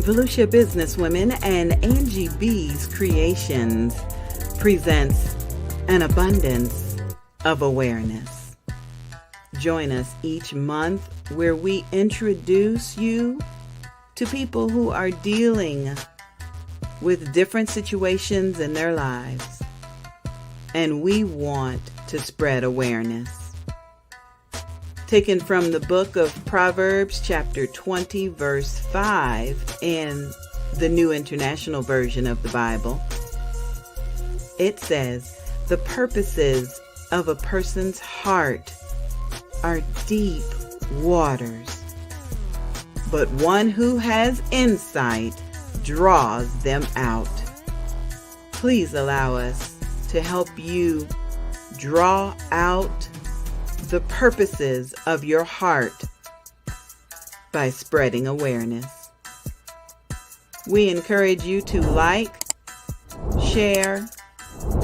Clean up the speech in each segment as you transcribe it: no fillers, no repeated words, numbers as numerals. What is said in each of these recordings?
Volusia Businesswomen and Angie BEE's Creations presents an abundance of awareness. Join us each month where we introduce you to people who are dealing with different situations in their lives, and we want to spread awareness. Taken from the book of Proverbs, chapter 20, verse 5, in the New International Version of the Bible, it says, "The purposes of a person's heart are deep waters, but one who has insight draws them out." Please allow us to help you draw out the purposes of your heart by spreading awareness. We encourage you to like, share,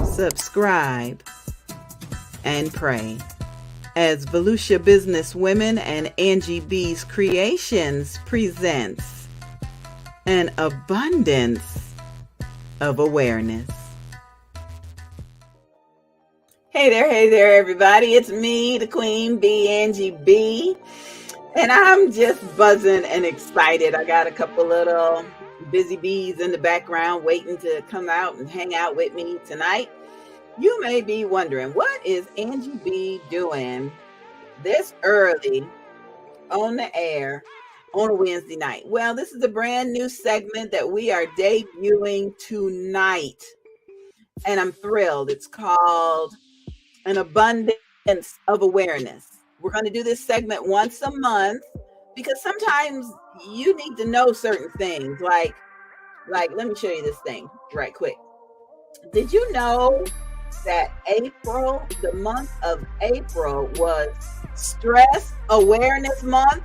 subscribe, and pray as Volusia Businesswomen and Angie BEE's Creations presents an abundance of awareness. Hey there, everybody. It's me, the Queen Bee, Angie BEE, and I'm just buzzing and excited. I got a couple little busy bees in the background waiting to come out and hang out with me tonight. You may be wondering, what is Angie BEE doing this early on the air on a Wednesday night? Well, this is a brand new segment that we are debuting tonight, and I'm thrilled. It's called an abundance of awareness. We're going to do this segment once a month because sometimes you need to know certain things. Like, let me show you this thing right quick. Did you know that April, the month of April, was Stress Awareness Month?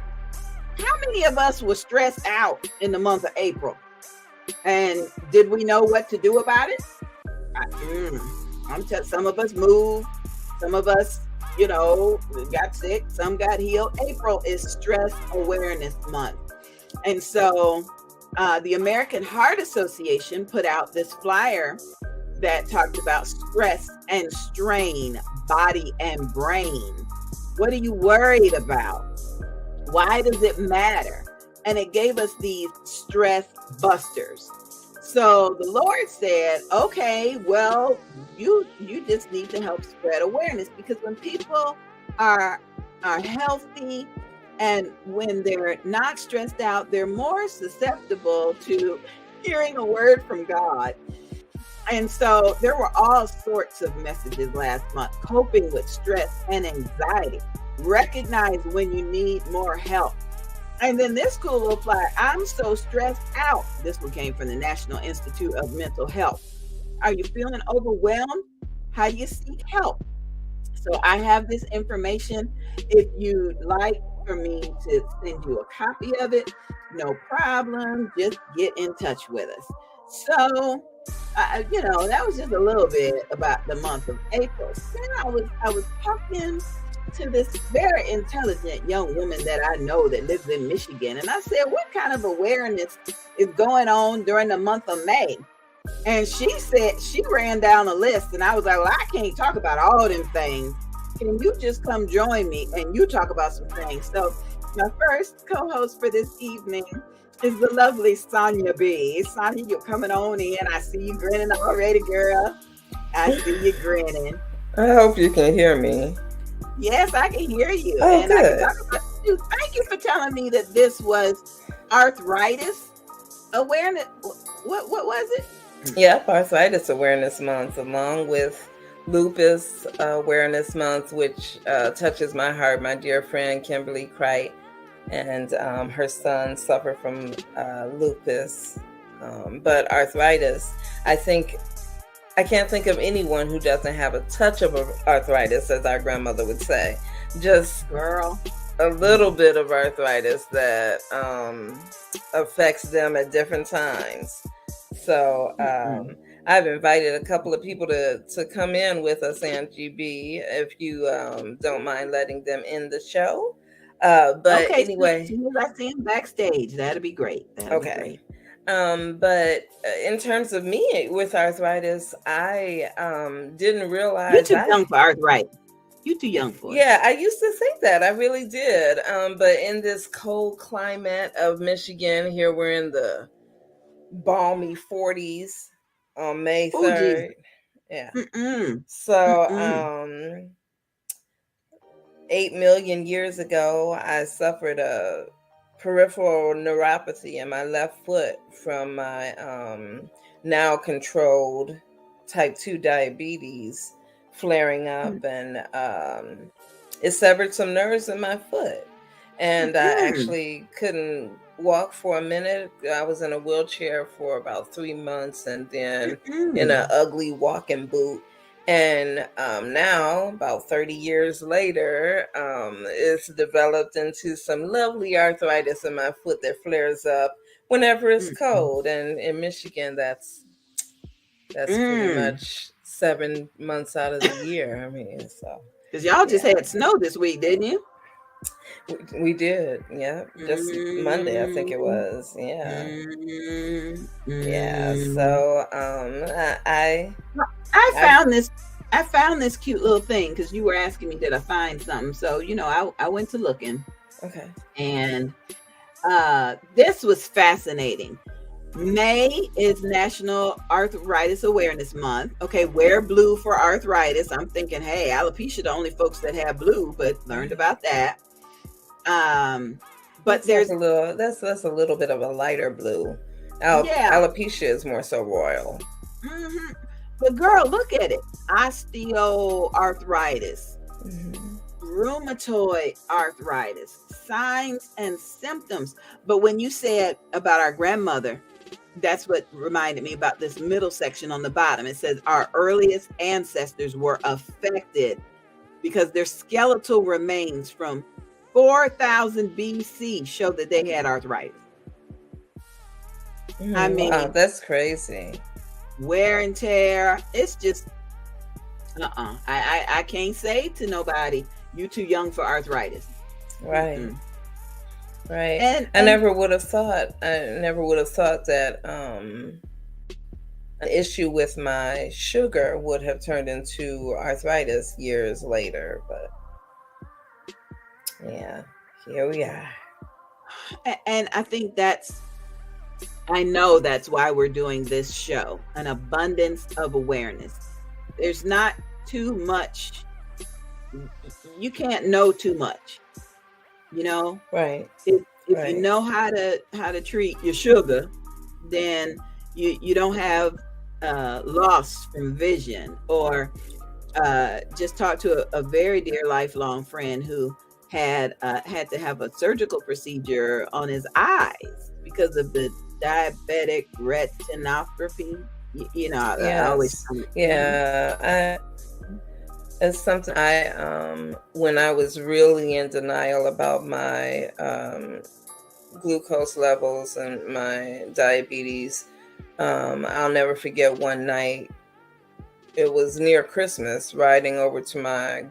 How many of us were stressed out in the month of April? And did we know what to do about it? Some of us moved. Some of us, got sick. Some got healed. April is Stress Awareness Month. And so the American Heart Association put out this flyer that talked about stress and strain, body and brain. What are you worried about? Why does it matter? And it gave us these stress busters. So the Lord said, okay, well, you just need to help spread awareness, because when people are healthy and when they're not stressed out, they're more susceptible to hearing a word from God. And so there were all sorts of messages last month: coping with stress and anxiety, recognize when you need more help. And then this cool little flyer, "I'm so stressed out." This one came from the National Institute of Mental Health. Are you feeling overwhelmed? How do you seek help? So I have this information. If you'd like for me to send you a copy of it, no problem. Just get in touch with us. So, that was just a little bit about the month of April. Then I was talking to this very intelligent young woman that I know that lives in Michigan. And I said, what kind of awareness is going on during the month of May? And she said, she ran down a list, and I was like, well, I can't talk about all them things. Can you just come join me and you talk about some things? So my first co-host for this evening is the lovely Sonia B. Sonia, you're coming on in. I see you grinning already, girl. I see you grinning. I hope you can hear me. Yes, I can hear you. Oh, and good. I can talk about you. Thank you for telling me that this was arthritis awareness. What was it? Yep, Arthritis Awareness Month, along with Lupus Awareness Month, which touches my heart. My dear friend Kimberly Cright and her son suffer from lupus. But arthritis, I can't think of anyone who doesn't have a touch of arthritis, as our grandmother would say. Just Girl, a little bit of arthritis that affects them at different times. So I've invited a couple of people to come in with us, Angie BEE, if you don't mind letting them in the show. But okay, anyway. as soon as I see him backstage, that'll be great. That'll be great. But in terms of me with arthritis, I didn't You realize too I. young for arthritis. You too young for it. Yeah, I used to think that. I really did. But in this cold climate of Michigan, here we're in the balmy 40s on May Oh, Jesus. 3rd. Yeah. Mm-mm. So, Mm-mm. 8 million years ago, I suffered a peripheral neuropathy in my left foot from my now controlled type 2 diabetes flaring up, and it severed some nerves in my foot. And I Mm-mm. actually couldn't walk for a minute. I was in a wheelchair for about 3 months, and then in an Mm-mm. ugly walking boot. And now, about 30 years later, it's developed into some lovely arthritis in my foot that flares up whenever it's Mm-mm. cold. And in Michigan, that's pretty Mm. much 7 months out of the year. I mean, so Because y'all just yeah, had snow this week, didn't you? we did. Yeah, just Monday, I think it Mm, was. Yeah, mm, yeah. mm. So I I found this. I found this cute little thing because you were asking me, did I find something? So I went to looking, okay. and this was fascinating. May is National Arthritis Awareness Month. Okay, wear blue for arthritis. I'm thinking, hey, alopecia the only folks that have blue, but learned about that. Um, but That's like there's a little. That's a little bit of a lighter blue. yeah. Alopecia is more so royal. Hmm. But girl, look at it. Osteoarthritis, Hmm. rheumatoid arthritis, signs and symptoms. But when you said about our grandmother, that's what reminded me about this middle section on the bottom. It says our earliest ancestors were affected because their skeletal remains from 4000 BC show that they had arthritis. I Wow, mean, that's crazy. wear and tear. It's just I can't say to nobody, you too young for arthritis. Right. Mm-mm. Right. And I never would have thought. I never would have thought that an issue with my sugar would have turned into arthritis years later. But yeah, here we are. and I think I know that's why we're doing this show, an abundance of awareness. There's not too much. You can't know too much. You know, Right. if you Right. know how to treat your sugar, then you don't have loss from vision. Or just talked to a very dear lifelong friend who had to have a surgical procedure on his eyes because of the diabetic retinopathy. I always Yes. Yeah. It's something when I was really in denial about my glucose levels and my diabetes. I'll never forget one night. It was near Christmas, riding over to my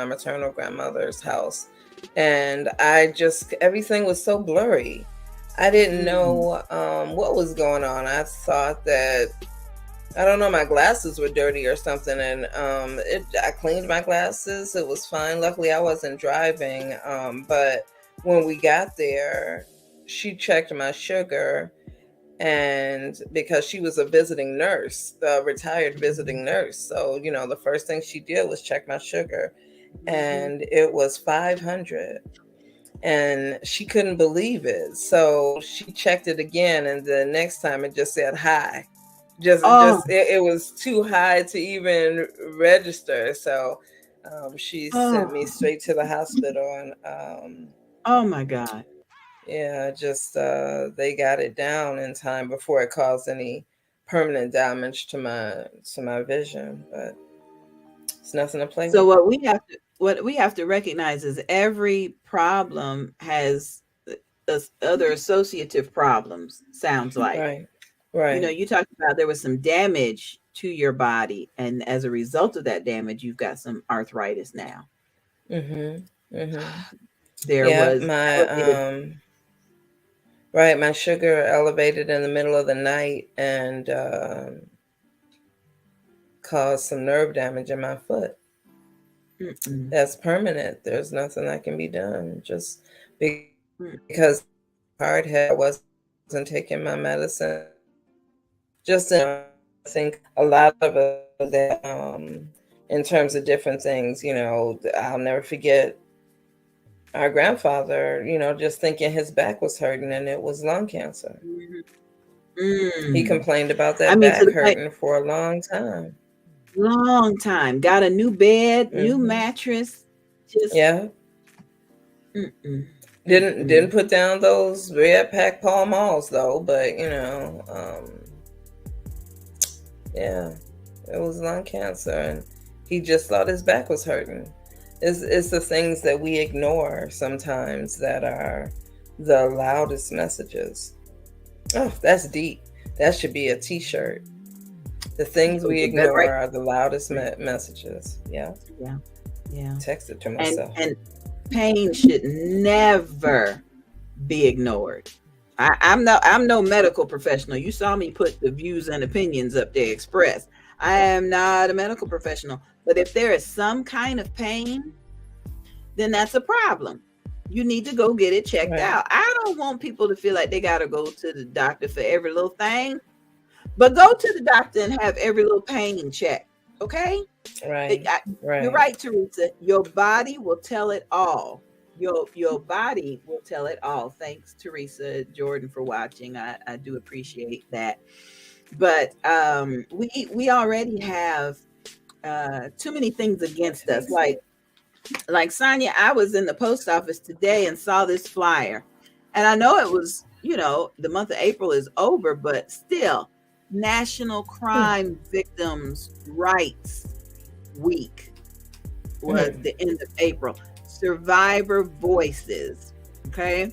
maternal grandmother's house. And everything was so blurry. I didn't Mm. know what was going on. I thought that, I don't know, my glasses were dirty or something. And I cleaned my glasses. It was fine. Luckily, I wasn't driving. But when we got there, she checked my sugar, and because she was a visiting nurse, a retired visiting nurse, so the first thing she did was check my sugar, Mm-hmm. and it was 500, and she couldn't believe it. So she checked it again, and the next time it just said high. Oh, It was too high to even register. So she sent oh, me straight to the hospital, and oh my God. yeah, just they got it down in time before it caused any permanent damage to my vision. But it's nothing to play So with. what we have to recognize is every problem has other associative problems. Sounds like, Right, right. you talked about there was some damage to your body, and as a result of that damage, you've got some arthritis now. Mhm, mhm. There Yeah, was my elevated. Right, my sugar elevated in the middle of the night and caused some nerve damage in my foot. Mm-mm. That's permanent. There's nothing that can be done. Just because Mm. hard head, I wasn't taking my medicine. Just I think a lot of us that in terms of different things. I'll never forget our grandfather. Just thinking his back was hurting and it was lung cancer. Mhm. He Mm. complained about I that mean, to back the point, hurting for a long time. long time. Got a new bed, new Hmm. mattress. Just Yeah, mm-mm, didn't mm-mm. put down those red pack Pall Malls though, but yeah, it was lung cancer, and he just thought his back was hurting. It's the things that we ignore sometimes that are the loudest messages. Oh, that's deep. That should be a T-shirt. The things we You better ignore write. are the loudest messages. Yeah, Yeah, yeah. text it to And myself. pain should never be ignored. I'm no medical professional. You saw me put the views and opinions up there expressed. I am not a medical professional. But if there is some kind of pain, then that's a problem. You need to go get it checked Right, out. I don't want people to feel like they got to go to the doctor for every little thing, but go to the doctor and have every little pain checked. Okay? It- right, I- you're right. right, Teresa. Your body will tell it all. Your body will tell it all. Thanks, Teresa Jordan, for watching. I do appreciate that. But we already have too many things against us. Like Sonia, I was in the post office today and saw this flyer, and I know it was, the month of April is over, but still, National Hmm. Crime Victims Rights Week was Hmm. the end of April. Survivor voices. Okay.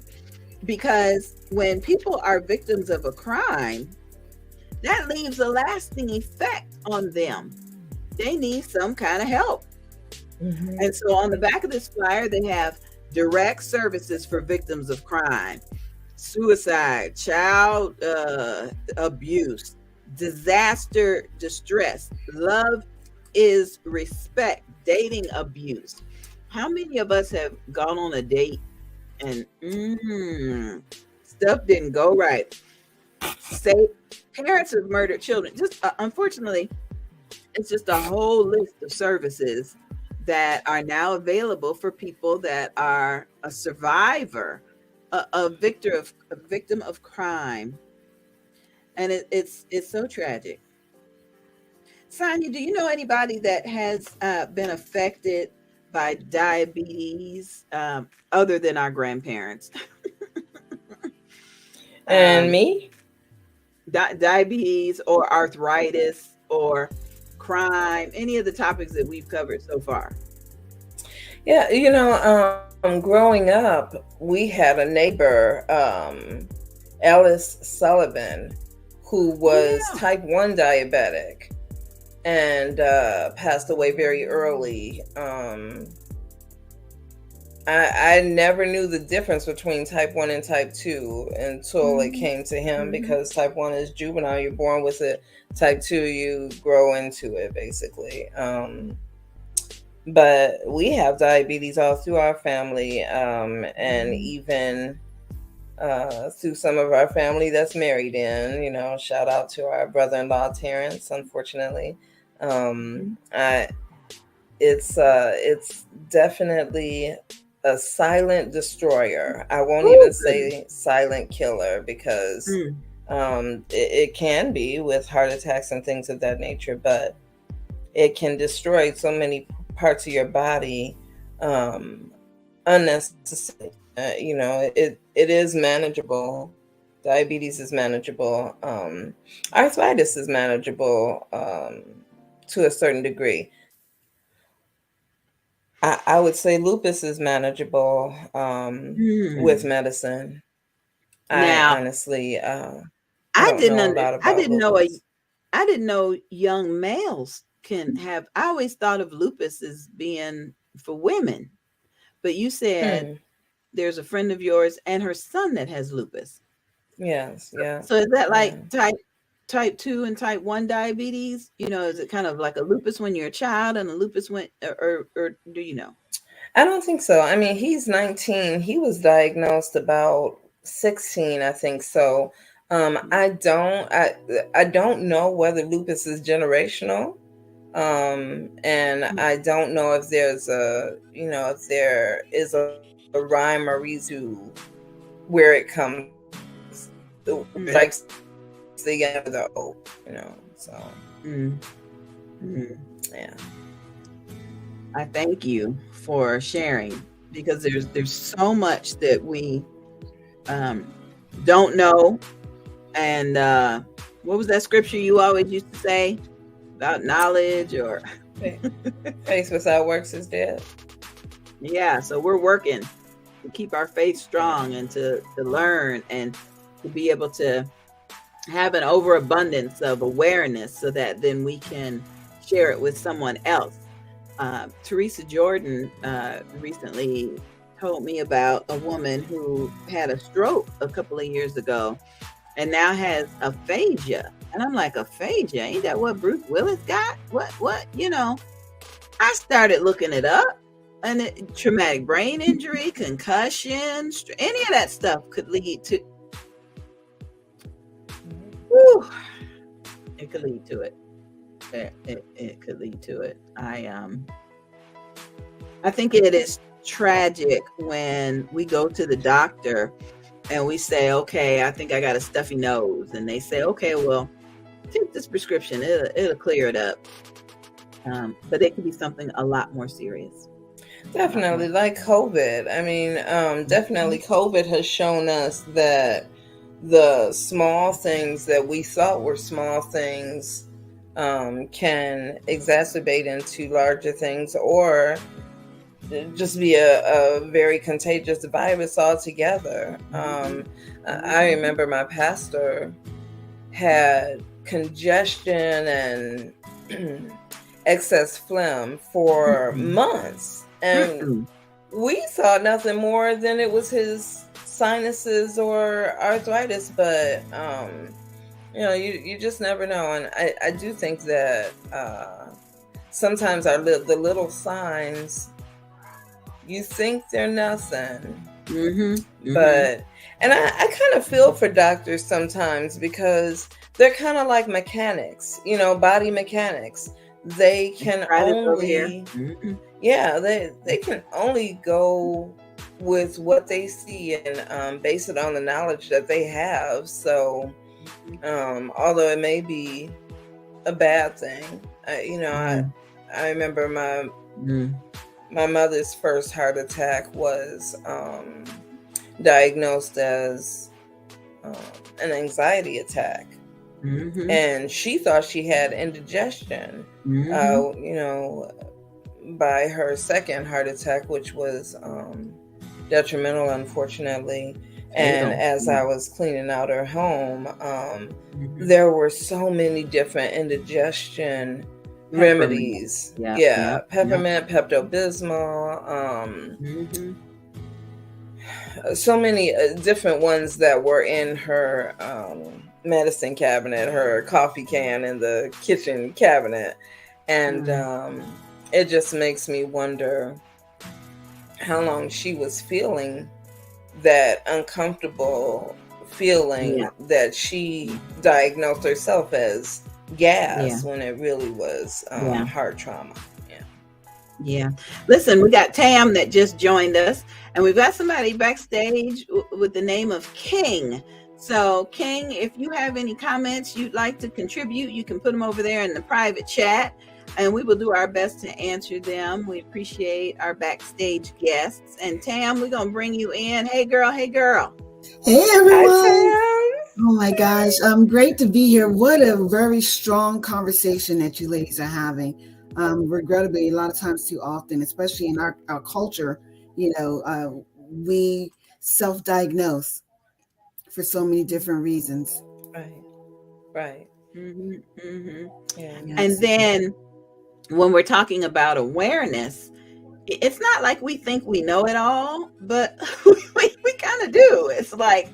Because when people are victims of a crime, that leaves a lasting effect on them. They need some kind of help. Hmm. And so on the back of this flyer, they have direct services for victims of crime, suicide, child abuse, disaster distress, love is respect, dating abuse. How many of us have gone on a date and stuff didn't go right? Say parents of murdered children. Just unfortunately, it's just a whole list of services that are now available for people that are a survivor, a victim of crime, and it's so tragic. Sonia, do you know anybody that has been affected by diabetes other than our grandparents? And um, me? Diabetes or arthritis or crime, any of the topics that we've covered so far. Yeah, growing up, we had a neighbor, Ellis Sullivan, who Oh was yeah. type 1 diabetic and passed away very early. I never knew the difference between type 1 and type 2 until it Hmm. came to him, Hmm. because type 1 is juvenile, you're born with it. Type 2, you grow into it, basically. But we have diabetes all through our family, and even through some of our family that's married in. Shout out to our brother-in-law Terrence. Unfortunately, Hmm. I it's definitely a silent destroyer. I won't Oh even goodness. say silent killer, because Mm. it can be with heart attacks and things of that nature, but it can destroy so many parts of your body unnecessarily. It is manageable. Diabetes is manageable. Arthritis is manageable to a certain degree. I would say lupus is manageable with Mm. medicine. I Now, honestly, I don't know a lot I about didn't know lupus. I didn't know young males can have. I always thought of lupus as being for women, but you said Hmm. there's a friend of yours and her son that has lupus. Yes. Yeah. So is that Yeah. like type 2 and type 1 diabetes? Is it kind of like a lupus when you're a child and a lupus when, or do you know? I don't think so. I mean, he's 19. He was diagnosed about 16, I think so. I don't know whether lupus is generational. And I don't know if there's if there is a rhyme or reason to where it comes, Mm, like the younger the old, so mm, mm. yeah. I thank you for sharing, because there's so much that we um, don't know. And what was that scripture you always used to say about knowledge? Or Faith without works is dead. yeah, so we're working to keep our faith strong and to learn and to be able to have an overabundance of awareness so that then we can share it with someone else. Teresa Jordan recently told me about a woman who had a stroke a couple of years ago and now has aphasia. And I'm like, aphasia? Ain't that what Bruce Willis got? What? I started looking it up, and traumatic brain injury, concussion, any of that stuff could lead to, whew, it could lead to it. It could lead to it. I think it is tragic when we go to the doctor and we say, okay, I think I got a stuffy nose. And they say, okay, well, take this prescription. It'll clear it up. But it could be something a lot more serious. Definitely, like COVID. I mean, definitely COVID has shown us that the small things that we thought were small things can exacerbate into larger things, or just be a very contagious virus altogether. I remember my pastor had congestion and excess phlegm for months, and we thought nothing more than it was his sinuses or arthritis, but you just never know. And I do think that sometimes the little signs, you think they're nothing, but and I kind of feel for doctors sometimes, because they're kind of like mechanics, body mechanics. They can only they can only go with what they see and base it on the knowledge that they have. So although it may be a bad thing, I remember my mother's first heart attack was diagnosed as an anxiety attack. And she thought she had indigestion, by her second heart attack, which was detrimental, unfortunately. And as I was cleaning out her home, there were so many different indigestion remedies. Peppermint, Pepto-Bismol, so many different ones that were in her medicine cabinet, her coffee can in the kitchen cabinet. And it just makes me wonder how long she was feeling that uncomfortable feeling that she diagnosed herself as gas when it really was heart trauma. Yeah. Listen, we got Tam that just joined us, and we've got somebody backstage with the name of King. So King, if you have any comments you'd like to contribute, you can put them over there in the private chat, and we will do our best to answer them. We appreciate our backstage guests. And Tam, we're going to bring you in. Hey girl. Hey everyone. Hi, Tam. Oh my gosh. Great to be here. What a very strong conversation that you ladies are having. Regrettably, a lot of times too often, especially in our culture, we self-diagnose for so many different reasons. Right. Yeah. And then when we're talking about awareness, it's not like we think we know it all, but we kind of do. It's like,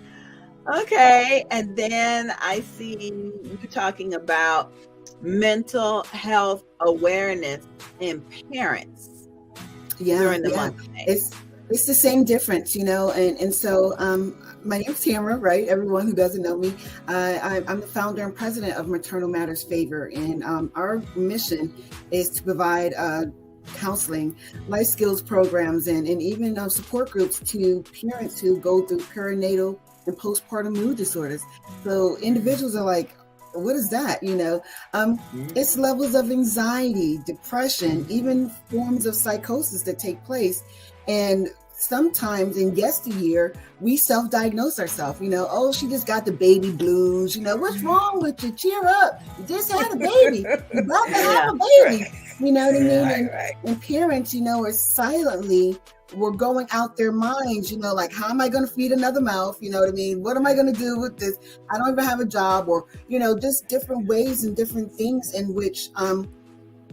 Okay. And then I see you talking about mental health awareness in parents Yeah, during the yeah. month of May. It's the same difference, and so my name's Tamara, right? Everyone who doesn't know me, I'm the founder and president of Maternal Matters Favor, and our mission is to provide counseling, life skills programs, and even support groups to parents who go through perinatal and postpartum mood disorders. So individuals are like, what is that? It's levels of anxiety, depression, even forms of psychosis that take place. And sometimes in yesteryear, we self-diagnose ourselves, oh, she just got the baby blues, what's wrong with you? Cheer up. You just had a baby. You're about to have a baby. You know what I mean? And parents, are silently were going out their minds, like, how am I going to feed another mouth? You know what I mean? What am I going to do with this? I don't even have a job, or, just different ways and different things in which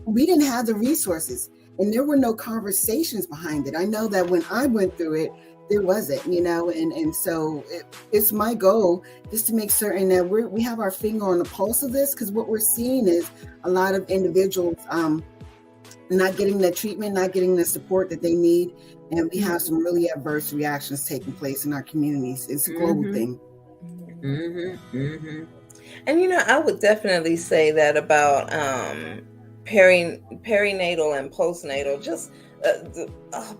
we didn't have the resources, and there were no conversations behind it. I know that when I went through it, there wasn't, and so it's my goal just to make certain that we have our finger on the pulse of this, because what we're seeing is a lot of individuals not getting the treatment, not getting the support that they need. And we have some really adverse reactions taking place in our communities. It's a global thing. And, I would definitely say that about perinatal and postnatal, just the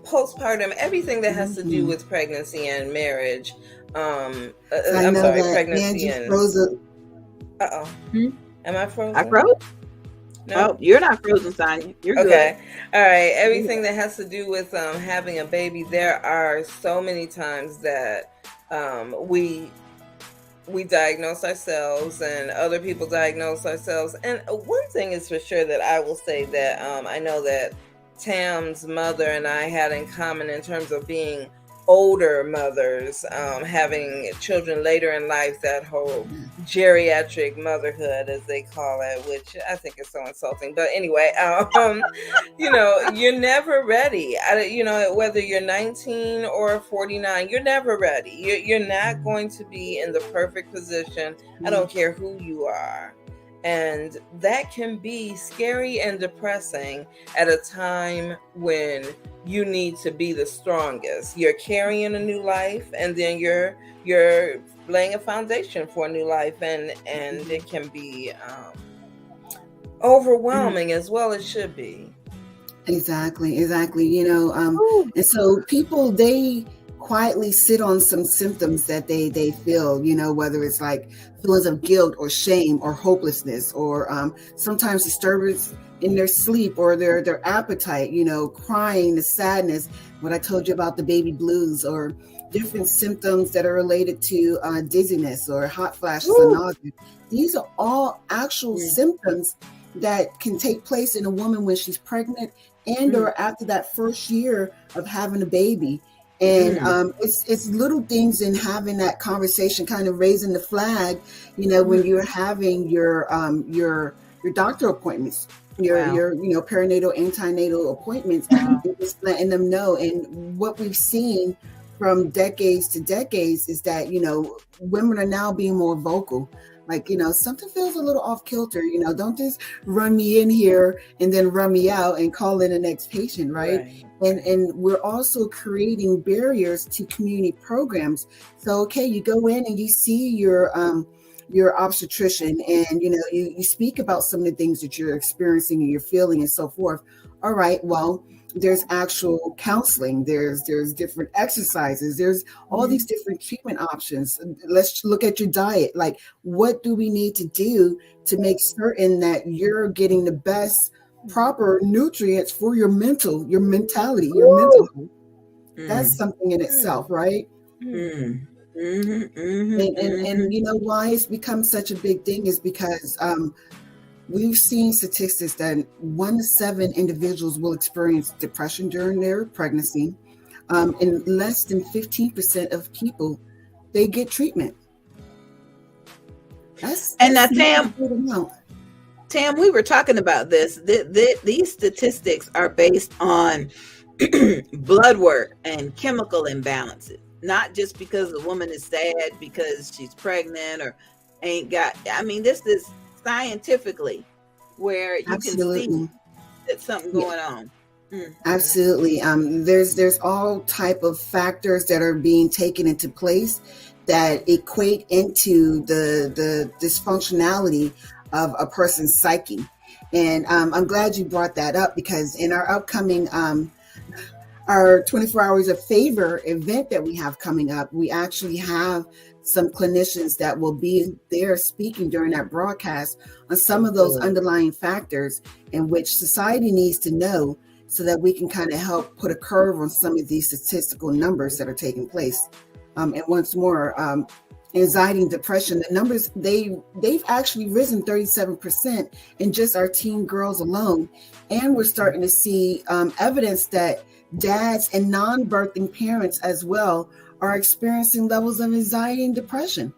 postpartum, everything that has to do with pregnancy and marriage. Pregnancy and... frozen. Am I frozen? I froze? No, oh, you're not frozen, Sonia. You're okay. Good. All right. Everything that has to do with having a baby, there are so many times that we diagnose ourselves and other people diagnose ourselves. And one thing is for sure that I will say that I know that Tam's mother and I had in common in terms of being older mothers, having children later in life, that whole geriatric motherhood, as they call it, which I think is so insulting. But anyway, you're never ready. Whether you're 19 or 49, you're never ready. You're not going to be in the perfect position. I don't care who you are. And that can be scary and depressing at a time when you need to be the strongest. You're carrying a new life, and then you're laying a foundation for a new life, and it can be overwhelming as well as should be. Exactly. And so people, they quietly sit on some symptoms that they feel, whether it's like feelings of guilt or shame or hopelessness, or sometimes disturbance in their sleep or their appetite, crying, the sadness, what I told you about the baby blues, or different symptoms that are related to dizziness or hot flashes and nausea. These are all actual symptoms that can take place in a woman when she's pregnant and or after that first year of having a baby. And it's little things in having that conversation, kind of raising the flag, when you're having your doctor appointments, your perinatal, antenatal appointments, and just letting them know. And what we've seen from decades to decades is that, women are now being more vocal. Like, something feels a little off kilter, don't just run me in here and then run me out and call in the next patient, right? And we're also creating barriers to community programs. So, okay, you go in and you see your obstetrician, and, you speak about some of the things that you're experiencing and you're feeling and so forth. All right, well, there's actual counseling, there's different exercises, there's all these different treatment options. Let's look at your diet. Like, what do we need to do to make certain that you're getting the best proper nutrients for your mentality, your mental health? That's something in itself, right? And why it's become such a big thing is because we've seen statistics that 1 to 7 individuals will experience depression during their pregnancy. And less than 15% of people, they get treatment. That's Tam, we were talking about this. These statistics are based on blood work and chemical imbalances. not just because the woman is sad because she's pregnant or ain't got, I mean, this is scientifically where you can see Absolutely. that something Yeah. going on. Absolutely. There's all type of factors that are being taken into place that equate into the dysfunctionality of a person's psyche. And I'm glad you brought that up, because in our upcoming our 24 hours of favor event that we have coming up, we actually have some clinicians that will be there speaking during that broadcast on some of those underlying factors in which society needs to know, so that we can kind of help put a curve on some of these statistical numbers that are taking place. And once more, anxiety and depression, the numbers, they've actually risen 37% in just our teen girls alone. And we're starting to see evidence that dads and non-birthing parents as well are experiencing levels of anxiety and depression.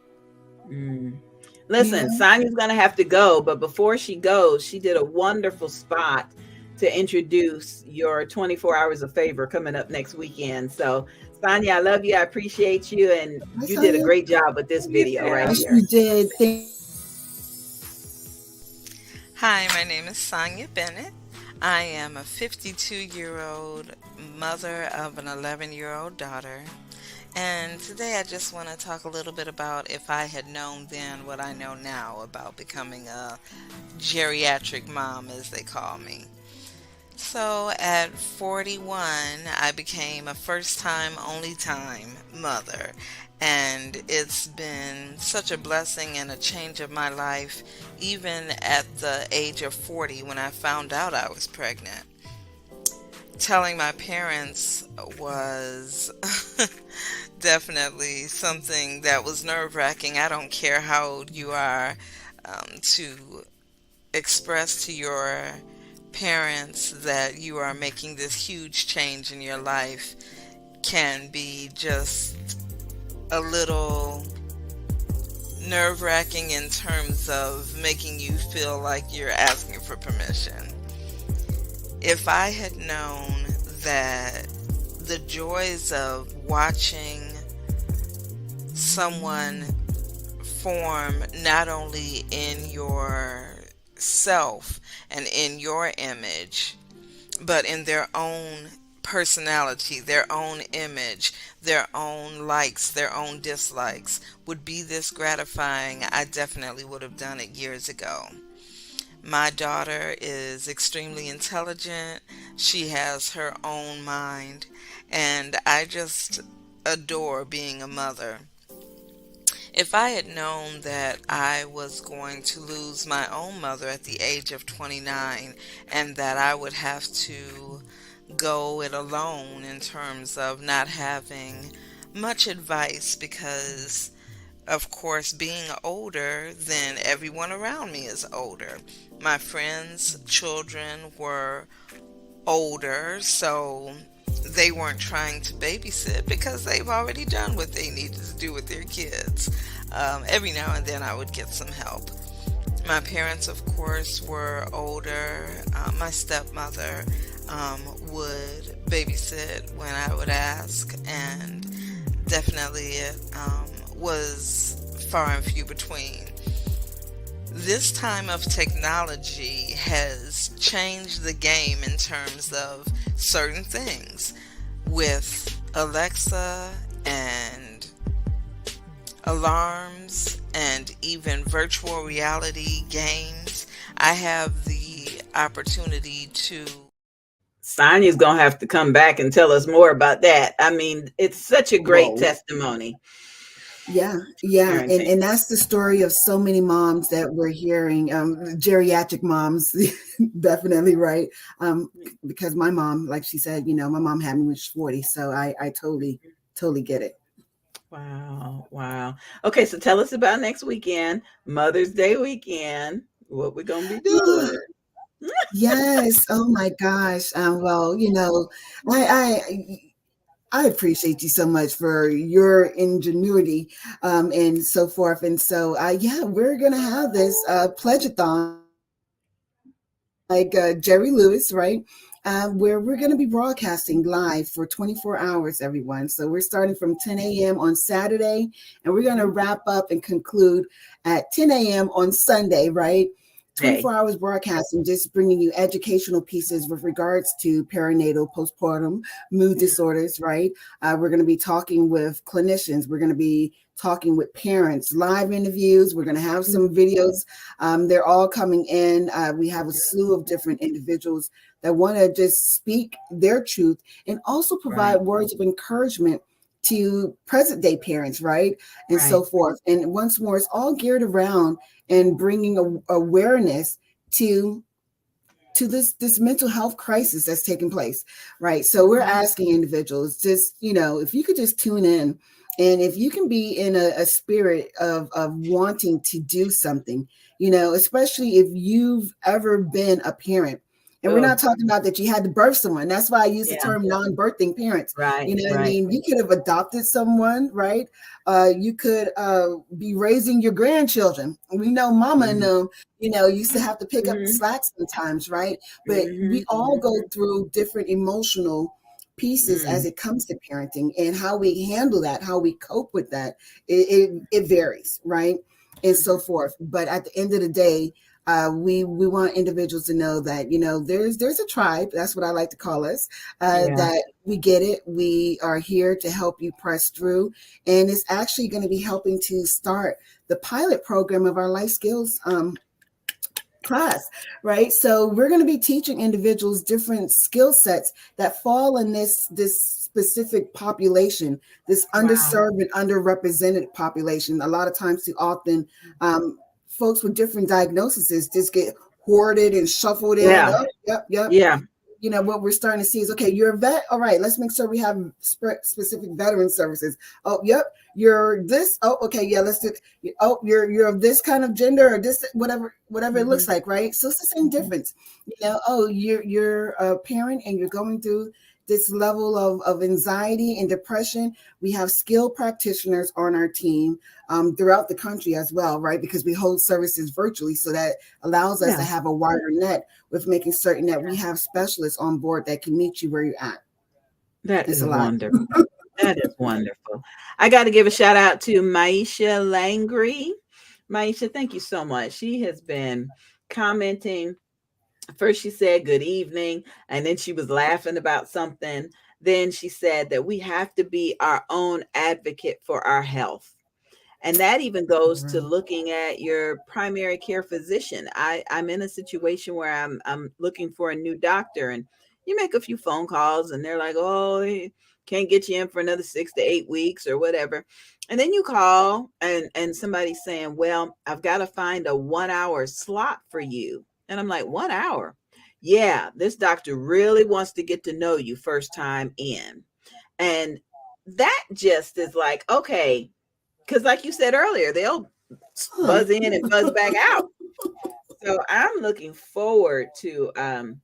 Listen, Sonia's going to have to go, but before she goes, she did a wonderful spot to introduce your 24 hours of favor coming up next weekend. So, Sonia, I love you. I appreciate you. And you did a great job with this video right here. You did. Hi, my name is Sonia Bennett. I am a 52-year-old mother of an 11-year-old daughter. And today I just want to talk a little bit about if I had known then what I know now about becoming a geriatric mom, as they call me. So at 41, I became a first-time, only-time mother. And it's been such a blessing and a change of my life, even at the age of 40 when I found out I was pregnant. Telling my parents was definitely something that was nerve-wracking. I don't care how old you are, to express to your parents that you are making this huge change in your life can be just a little nerve-wracking in terms of making you feel like you're asking for permission. If I had known that the joys of watching someone form not only in yourself and in your image, but in their own personality, their own image, their own likes, their own dislikes, would be this gratifying, I definitely would have done it years ago. My daughter is extremely intelligent. She has her own mind, and I just adore being a mother. If I had known that I was going to lose my own mother at the age of 29 and that I would have to go it alone in terms of not having much advice, because of course being older than everyone around me is older. My friends' children were older, so they weren't trying to babysit because they've already done what they needed to do with their kids. Every now and then I would get some help. My parents, of course, were older. My stepmother would babysit when I would ask, and definitely it was far and few between. This time of technology has changed the game in terms of certain things. With Alexa and alarms and even virtual reality games, I have the opportunity to... Sonia's going to have to come back and tell us more about that. I mean, it's such a great testimony. Yeah. And that's the story of so many moms that we're hearing, geriatric moms, definitely, right? Because my mom, like she said, my mom had me when she was 40, so I totally get it. Wow. Okay, so tell us about next weekend, Mother's Day weekend, what we're going to be doing. Yes. Oh my gosh. Well, I appreciate you so much for your ingenuity and so forth. And so, we're going to have this pledge-a-thon like Jerry Lewis, right? where we're going to be broadcasting live for 24 hours, everyone. So we're starting from 10 a.m. on Saturday, and we're going to wrap up and conclude at 10 a.m. on Sunday, right? 24 hours broadcasting, just bringing you educational pieces with regards to perinatal, postpartum, mood disorders, right? We're going to be talking with clinicians. We're going to be talking with parents, live interviews. We're going to have some videos. They're all coming in. We have a slew of different individuals that want to just speak their truth and also provide words of encouragement to present day parents, right? And so forth. And once more, it's all geared around and bringing awareness to this mental health crisis that's taking place, right? So we're asking individuals, just, if you could just tune in, and if you can be in a spirit of wanting to do something, especially if you've ever been a parent. And we're not talking about that you had to birth someone. That's why I use the term non-birthing parents. You know what I mean? You could have adopted someone, right? You could be raising your grandchildren. We know mama and them, used to have to pick up the slack sometimes, right? But we all go through different emotional pieces as it comes to parenting, and how we handle that, how we cope with that. It varies, right? And so forth. But at the end of the day, we want individuals to know that, there's a tribe, that's what I like to call us, that we get it. We are here to help you press through. And it's actually going to be helping to start the pilot program of our life skills class, right? So we're going to be teaching individuals different skill sets that fall in this specific population, this underserved and underrepresented population. A lot of times, too often, folks with different diagnoses just get hoarded and shuffled in. Oh, yep. Yeah. What we're starting to see is, okay, you're a vet. All right, let's make sure we have specific veteran services. Oh, yep, you're this. Oh, okay, yeah, let's do. Oh, you're of this kind of gender or this, whatever it looks like, right? So it's the same difference. Oh, you're a parent and you're going through this level of anxiety and depression. We have skilled practitioners on our team throughout the country as well, right? Because we hold services virtually, so that allows us to have a wider net with making certain that we have specialists on board that can meet you where you're at. That is wonderful. That is wonderful. I got to give a shout out to Maisha Langry. Maisha, thank you so much. She has been commenting. First, she said good evening, and then she was laughing about something. Then she said that we have to be our own advocate for our health. And that even goes to looking at your primary care physician. I'm in a situation where I'm looking for a new doctor, and you make a few phone calls and they're like, oh, can't get you in for another 6 to 8 weeks or whatever. And then you call and somebody's saying, well, I've got to find a 1 hour slot for you. And I'm like, 1 hour? Yeah, this doctor really wants to get to know you first time in. And that just is like, okay, because like you said earlier, they'll buzz in and buzz back out. So I'm looking forward to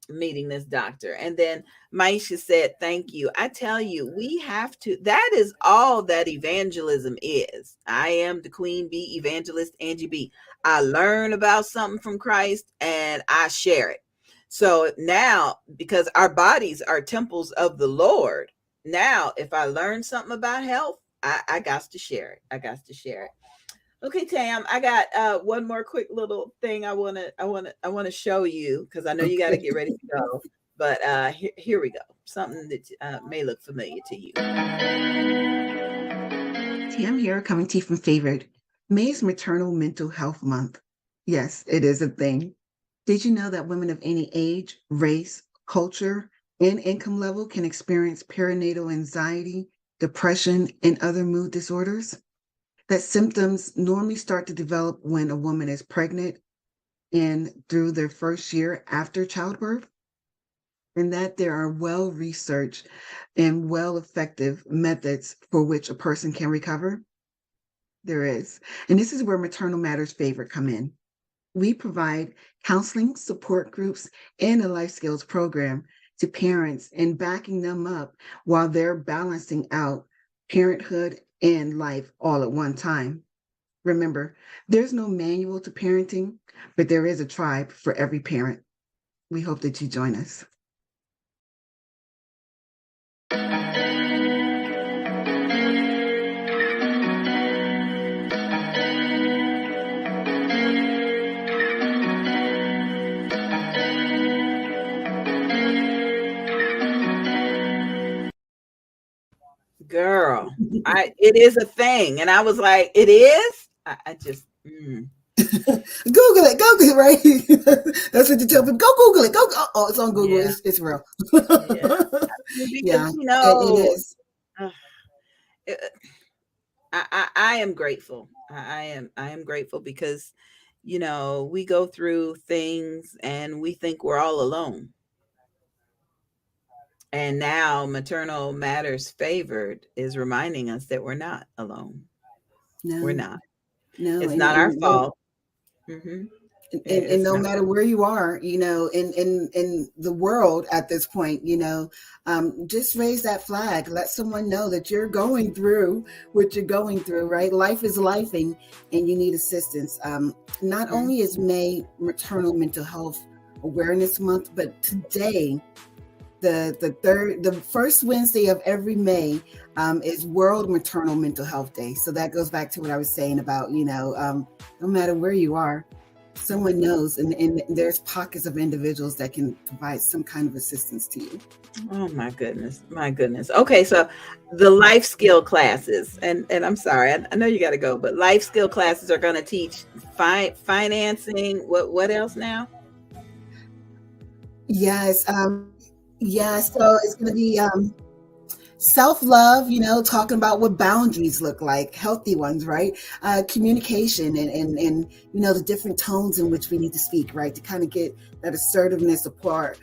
meeting this doctor. And then Maisha said, thank you. I tell you, we have to, that is all that evangelism is. I am the Queen Bee, Evangelist Angie BEE. I learn about something from Christ and I share it. So now, because our bodies are temples of the Lord, now if I learn something about health, I got to share it. I got to share it. Okay, Tam, I got one more quick little thing I wanna show you, because I know you got to get ready to go. But here we go. Something that may look familiar to you. Tam here, coming to you from Favored. May is Maternal Mental Health Month. Yes, it is a thing. Did you know that women of any age, race, culture, and income level can experience perinatal anxiety, depression, and other mood disorders? That symptoms normally start to develop when a woman is pregnant and through their first year after childbirth, and that there are well-researched and well-effective methods for which a person can recover? There is. And this is where Maternal Matters Favored come in. We provide counseling, support groups, and a life skills program to parents and backing them up while they're balancing out parenthood and life all at one time. Remember, there's no manual to parenting, but there is a tribe for every parent. We hope that you join us. Girl, it is a thing. And I was like, it is? I just Google it, right? That's what you tell people. Go Google it. Go. Oh, it's on Google. yeah, It's real. yeah. Because Yeah, it is. uh, it- I am grateful. I am grateful because, we go through things and we think we're all alone. And now Maternal Matters Favored is reminding us that we're not alone. We're No, not. no, It's not our no, fault. Hmm. and It's no not. matter where you are, in the world at this point, just raise that flag. Let someone know that you're going through what you're going through, right? Life is lifing, and you need assistance. Not Mhm. only is May Maternal Mental Health Awareness Month, but today, the first Wednesday of every May, is World Maternal Mental Health Day. So that goes back to what I was saying about, no matter where you are, someone knows, and there's pockets of individuals that can provide some kind of assistance to you. Oh my goodness. My goodness. Okay, so the life skill classes, and I'm sorry, I know you got to go, but life skill classes are going to teach financing. What else now? Yes, yeah. So it's going to be self-love, talking about what boundaries look like, healthy ones, right? Communication, and the different tones in which we need to speak, right, to kind of get that assertiveness across,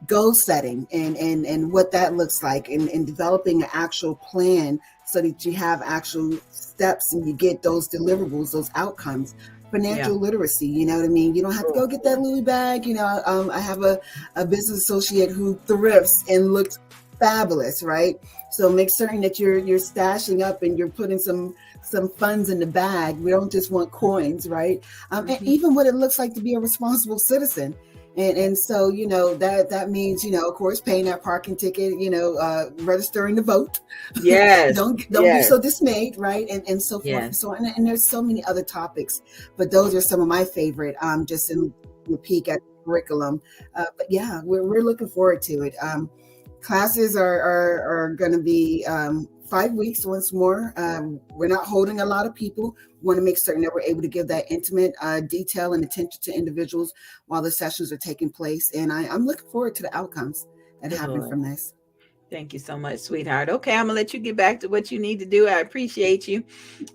goal setting, and what that looks like, and developing an actual plan so that you have actual steps and you get those deliverables, those outcomes. Yeah. Financial literacy, you know what I mean? You don't have to Oh, go get that Louis bag. I have a business associate who thrifts and looks fabulous, right? So make certain that you're stashing up and you're putting some funds in the bag. We don't just want coins, right? And mhm. even what it looks like to be a responsible citizen. And so, that means, of course, paying that parking ticket, registering to vote. Yes. Don't be Yes. so dismayed, right? And so forth and Yes. so on. And there's so many other topics, but those are some of my favorite, just in the peek at the curriculum. But yeah, we're looking forward to it. Classes are going to be 5 weeks once more. We're not holding a lot of people. We want to make certain that we're able to give that intimate detail and attention to individuals while the sessions are taking place. And I'm looking forward to the outcomes that happen Good. from this. Thank you so much, sweetheart. Okay, I'm gonna let you get back to what you need to do. I appreciate you.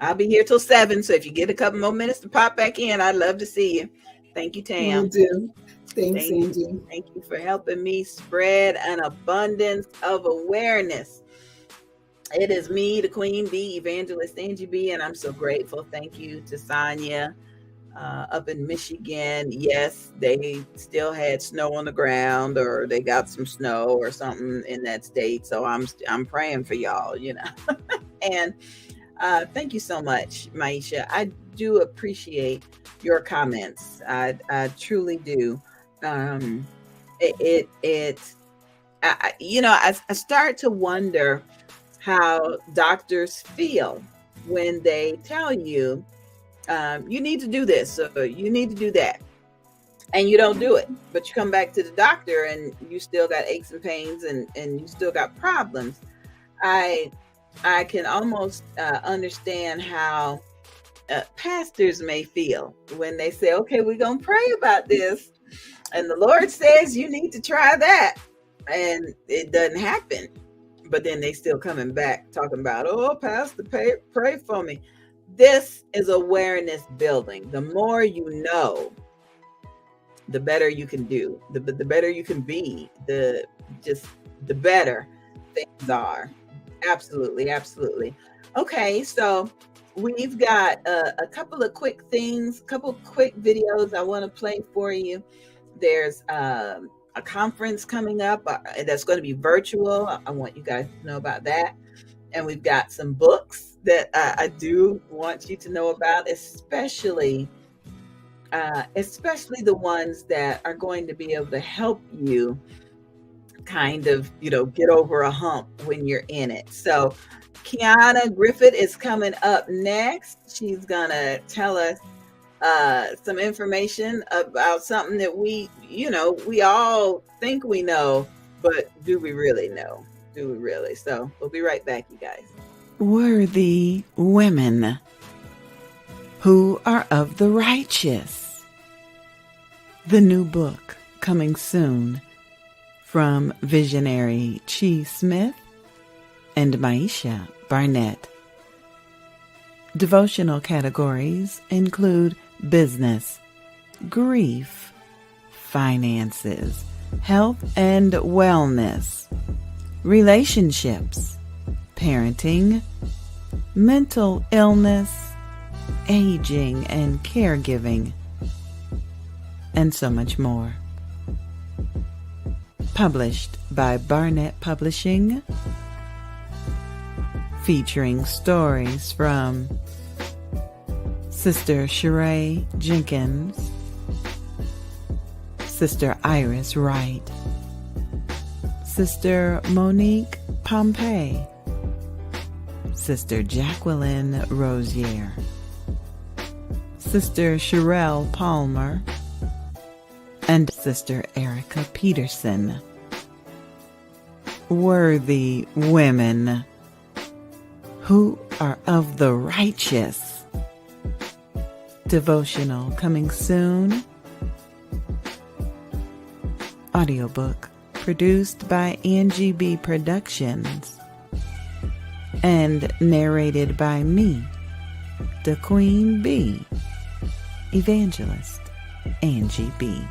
I'll be here till 7. So if you get a couple more minutes to pop back in, I'd love to see you. Thank you, Will Tam. do. Thanks, Thank you. Angie. Thank you for helping me spread an abundance of awareness. It is me, the Queen Bee, Evangelist Angie BEE, and I'm so grateful. Thank you to Sonia up in Michigan. Yes, they still had snow on the ground, or they got some snow or something in that state. So I'm praying for y'all. And thank you so much, Maisha. I do appreciate your comments. I truly do. Um, I start to wonder how doctors feel when they tell you, you need to do this, or you need to do that, and you don't do it. But you come back to the doctor and you still got aches and pains, and you still got problems. I I can almost understand how pastors may feel when they say, okay, we're going to pray about this. And the Lord says you need to try that. And it doesn't happen. But then they still coming back talking about, oh, Pastor, pray for me. This is awareness building. The more you know, the better you can do, the better you can be, the better things are. Absolutely, absolutely. Okay, so we've got a couple of quick things, a couple of quick videos I want to play for you. There's a conference coming up that's going to be virtual. I want you guys to know about that. And we've got some books that I do want you to know about, especially the ones that are going to be able to help you kind of, get over a hump when you're in it. So Kiana Griffith is coming up next. She's going to tell us some information about something that we all think we know, but do we really know? do we really? So we'll be right back, you guys. Worthy women who are of the righteous. The new book coming soon from visionary Chi Smith and Maisha Barnett. Devotional categories include business, grief, finances, health and wellness, relationships, parenting, mental illness, aging and caregiving, and so much more. Published by Barnett Publishing, featuring stories from Sister Sheree Jenkins, Sister Iris Wright, Sister Monique Pompey, Sister Jacqueline Rosier, Sister Sherelle Palmer, and Sister Erica Peterson. Worthy women who are of the righteous. Devotional coming soon. Audiobook produced by Angie BEE Productions and narrated by me, the Queen Bee, Evangelist Angie BEE.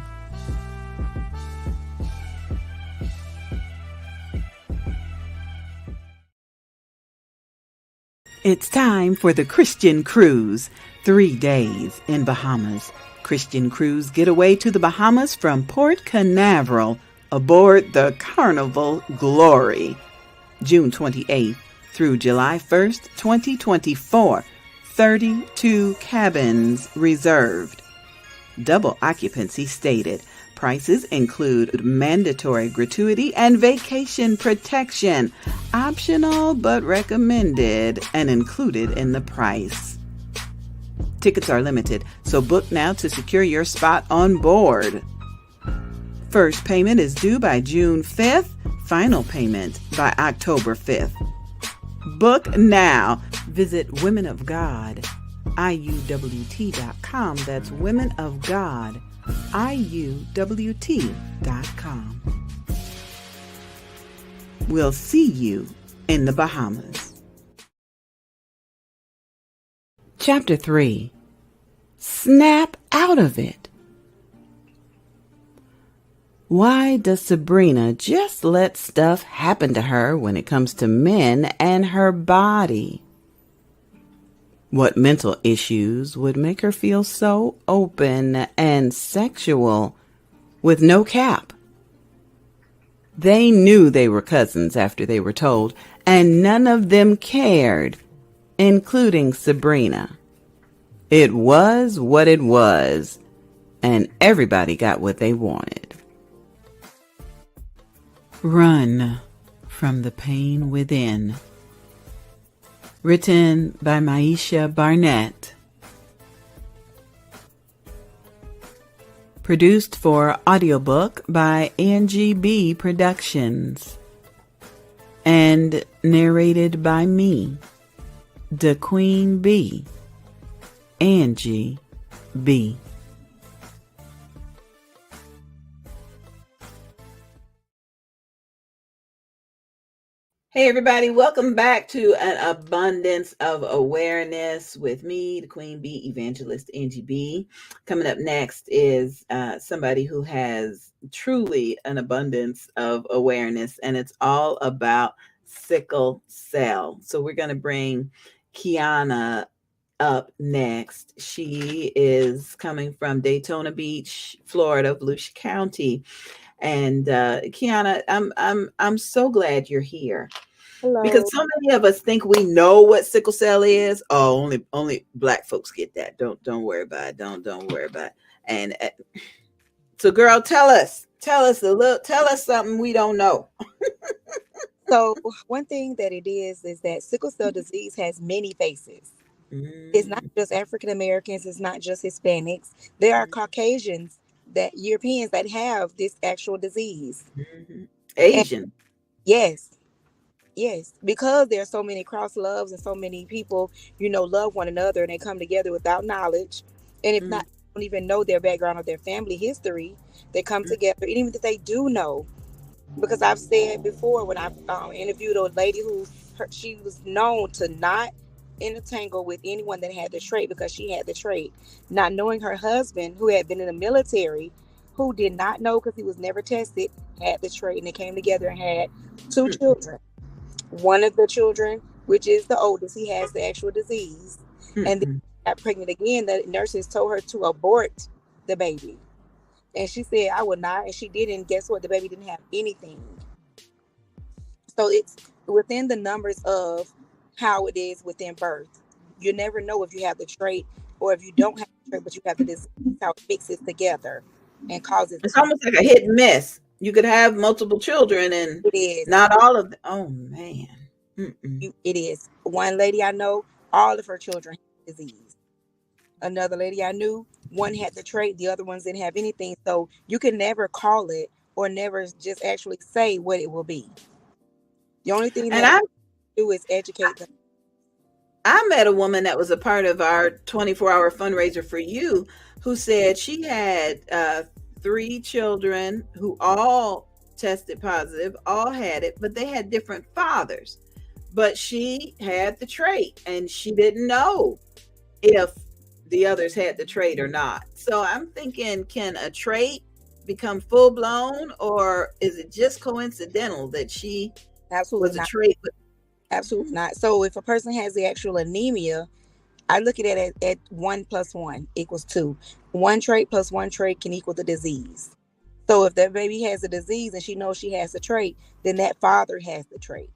It's time for the Christian Cruise, 3 days in Bahamas. Christian Cruise getaway to the Bahamas from Port Canaveral aboard the Carnival Glory. June 28th through July 1st, 2024. 32 cabins reserved. Double occupancy stated. Prices include mandatory gratuity and vacation protection. Optional but recommended and included in the price. Tickets are limited, so book now to secure your spot on board. First payment is due by June 5th, final payment by October 5th. Book now. Visit Women of God, IUWT.com. That's Women of God, IUWT.com. We'll see you in the Bahamas. Chapter 3. Snap out of it. Why does Sabrina just let stuff happen to her when it comes to men and her body? What mental issues would make her feel so open and sexual with no cap? They knew they were cousins after they were told, and none of them cared, including Sabrina. It was what it was, and everybody got what they wanted. Run from the pain within. Written by Maisha Barnett. Produced for audiobook by Angie BEE Productions. And narrated by me, the Queen Bee, Angie BEE. Hey everybody, welcome back to An Abundance of Awareness with me, the Queen Bee, Evangelist Angie BEE. Coming up next is somebody who has truly an abundance of awareness, and it's all about sickle cell. So we're going to bring Kiana up next. She is coming from Daytona Beach, Florida, Volusia County. And Kiana, I'm so glad you're here. Hello. Because so many of us think we know what sickle cell is. Oh, only Black folks get that. Don't worry about it. Don't worry about it. And so, girl, tell us tell us something we don't know. So one thing that it is that sickle cell disease has many faces. It's not just African Americans. It's not just Hispanics. There are Caucasians, that Europeans that have this actual disease. Asian. Yes. Yes, because there's so many cross loves and so many people, love one another and they come together without knowledge. And if not, don't even know their background or their family history, they come together. And even if they do know, because I've said before when I interviewed a lady she was known to not intertangle with anyone that had the trait because she had the trait, not knowing her husband who had been in the military, who did not know because he was never tested, had the trait, and they came together and had two children. One of the children, which is the oldest, he has the actual disease, and then got pregnant again. The nurses told her to abort the baby. And she said, I would not. And she didn't. Guess what? The baby didn't have anything. So it's within the numbers of how it is within birth. You never know if you have the trait or if you don't have the trait, but you have the disease, how it mixes together and causes. It's almost like a hit and miss. You could have multiple children and it is. not all of them. Oh, man. It is. One lady I know, all of her children have disease. Another lady I knew, one had the trait, the other ones didn't have anything. So you can never call it or never just actually say what it will be. The only thing that I do is educate them. I met a woman that was a part of our 24-hour fundraiser for you who said she had 3 children who all tested positive, all had it, but they had different fathers. But she had the trait and she didn't know if the others had the trait or not. So I'm thinking, can a trait become full blown, or is it just coincidental that she was a trait? Absolutely not. So if a person has the actual anemia, I look at it at 1 + 1 = 2. 1 trait plus 1 trait can equal the disease. So if that baby has a disease and she knows she has the trait, then that father has the trait.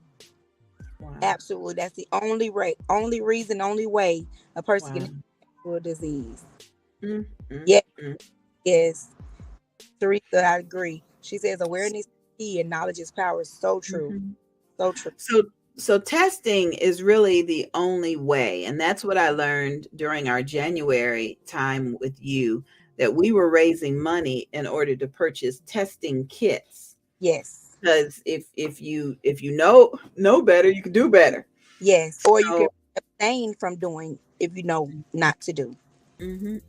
Wow. Absolutely. That's the only reason, only way a person can have a disease. Yes. Teresa, I agree. She says awareness is key and knowledge is power. So true. So true. So testing is really the only way. And that's what I learned during our January time with you, that we were raising money in order to purchase testing kits. Yes. Because if you know better, you can do better. Yes. Or you can abstain from doing if you know not to do. And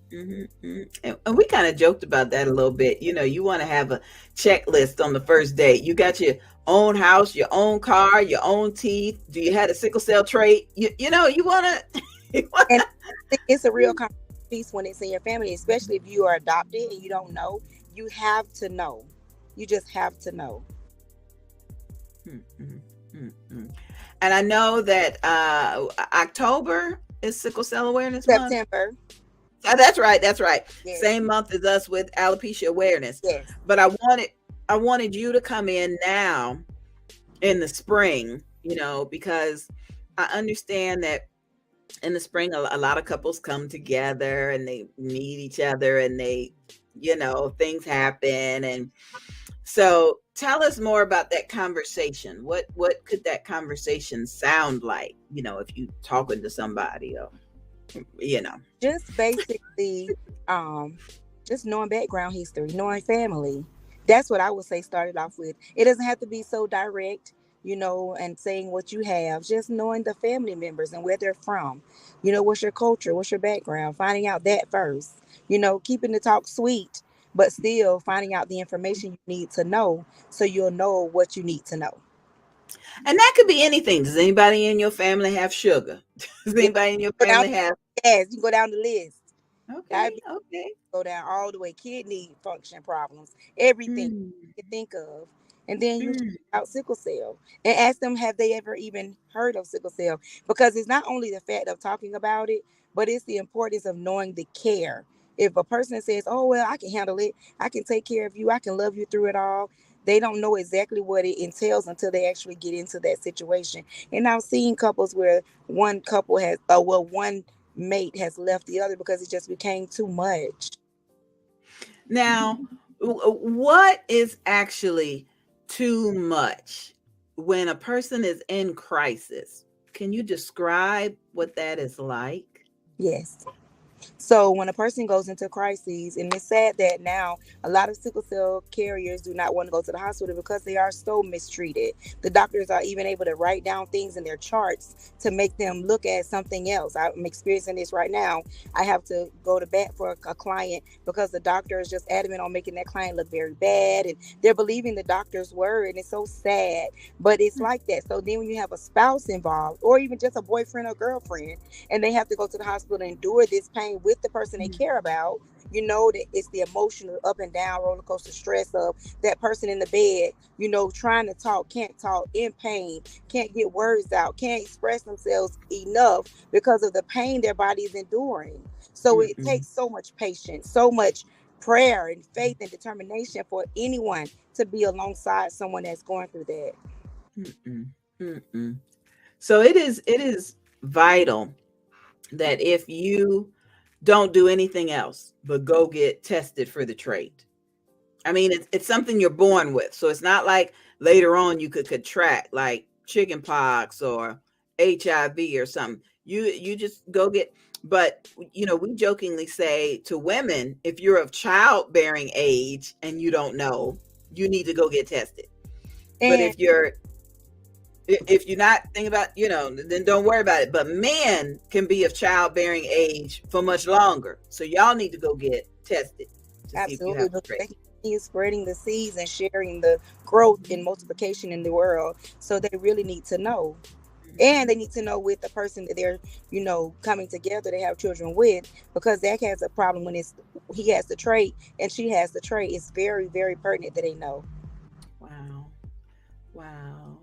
we kind of joked about that a little bit. You want to have a checklist on the first date. You got your own house, your own car, your own teeth. Do you have a sickle cell trait? You want to. And it's a real piece when it's in your family, especially if you are adopted and you don't know. You have to know. You just have to know. And I know that October is Sickle Cell Awareness Month. September. That's right. Yes. Same month as us with alopecia awareness. Yes. But I wanted you to come in now in the spring, because I understand that in the spring a lot of couples come together and they meet each other and they, things happen. And so tell us more about that conversation. What could that conversation sound like, if you talking to somebody or just basically just knowing background history, knowing family. That's what I would say started off with. It doesn't have to be so direct, and saying what you have, just knowing the family members and where they're from. What's your culture, what's your background, finding out that first, keeping the talk sweet, but still finding out the information you need to know so you'll know what you need to know. And that could be anything. Does anybody in your family have sugar? Does anybody in your family have? Yes, you go down the list. Okay. Go down all the way. Kidney function problems, everything you can think of. And then you talk about sickle cell and ask them, have they ever even heard of sickle cell? Because it's not only the fact of talking about it, but it's the importance of knowing the care. If a person says, oh, well, I can handle it, I can take care of you, I can love you through it all, they don't know exactly what it entails until they actually get into that situation. And I've seen couples where one couple has, one mate has left the other because it just became too much. Now, what is actually too much when a person is in crisis? Can you describe what that is like? Yes. So when a person goes into crises, and it's sad that now a lot of sickle cell carriers do not want to go to the hospital because they are so mistreated. The doctors are even able to write down things in their charts to make them look at something else. I'm experiencing this right now. I have to go to bat for a client because the doctor is just adamant on making that client look very bad, and they're believing the doctor's word, and it's so sad. But it's like that. So then when you have a spouse involved, or even just a boyfriend or girlfriend, and they have to go to the hospital and endure this pain with the person they care about, you know that it's the emotional up and down roller coaster stress of that person in the bed, you know, trying to talk, can't talk, in pain, can't get words out, can't express themselves enough because of the pain their body is enduring. So it takes so much patience, so much prayer and faith and determination for anyone to be alongside someone that's going through that. So it is vital that if you don't do anything else but go get tested for the trait. I mean, it's something you're born with. So it's not like later on you could contract like chicken pox or HIV or something. You just go get, but you know, we jokingly say to women, if you're of childbearing age and you don't know, you need to go get tested. And but if you're not thinking about, you know, then don't worry about it. But men can be of childbearing age for much longer. So y'all need to go get tested to see if you have the trait. He is spreading the seeds and sharing the growth and multiplication in the world. So they really need to know. And they need to know with the person that they're, you know, coming together to have children with, because that has a problem when he has the trait and she has the trait. It's very, very pertinent that they know. Wow.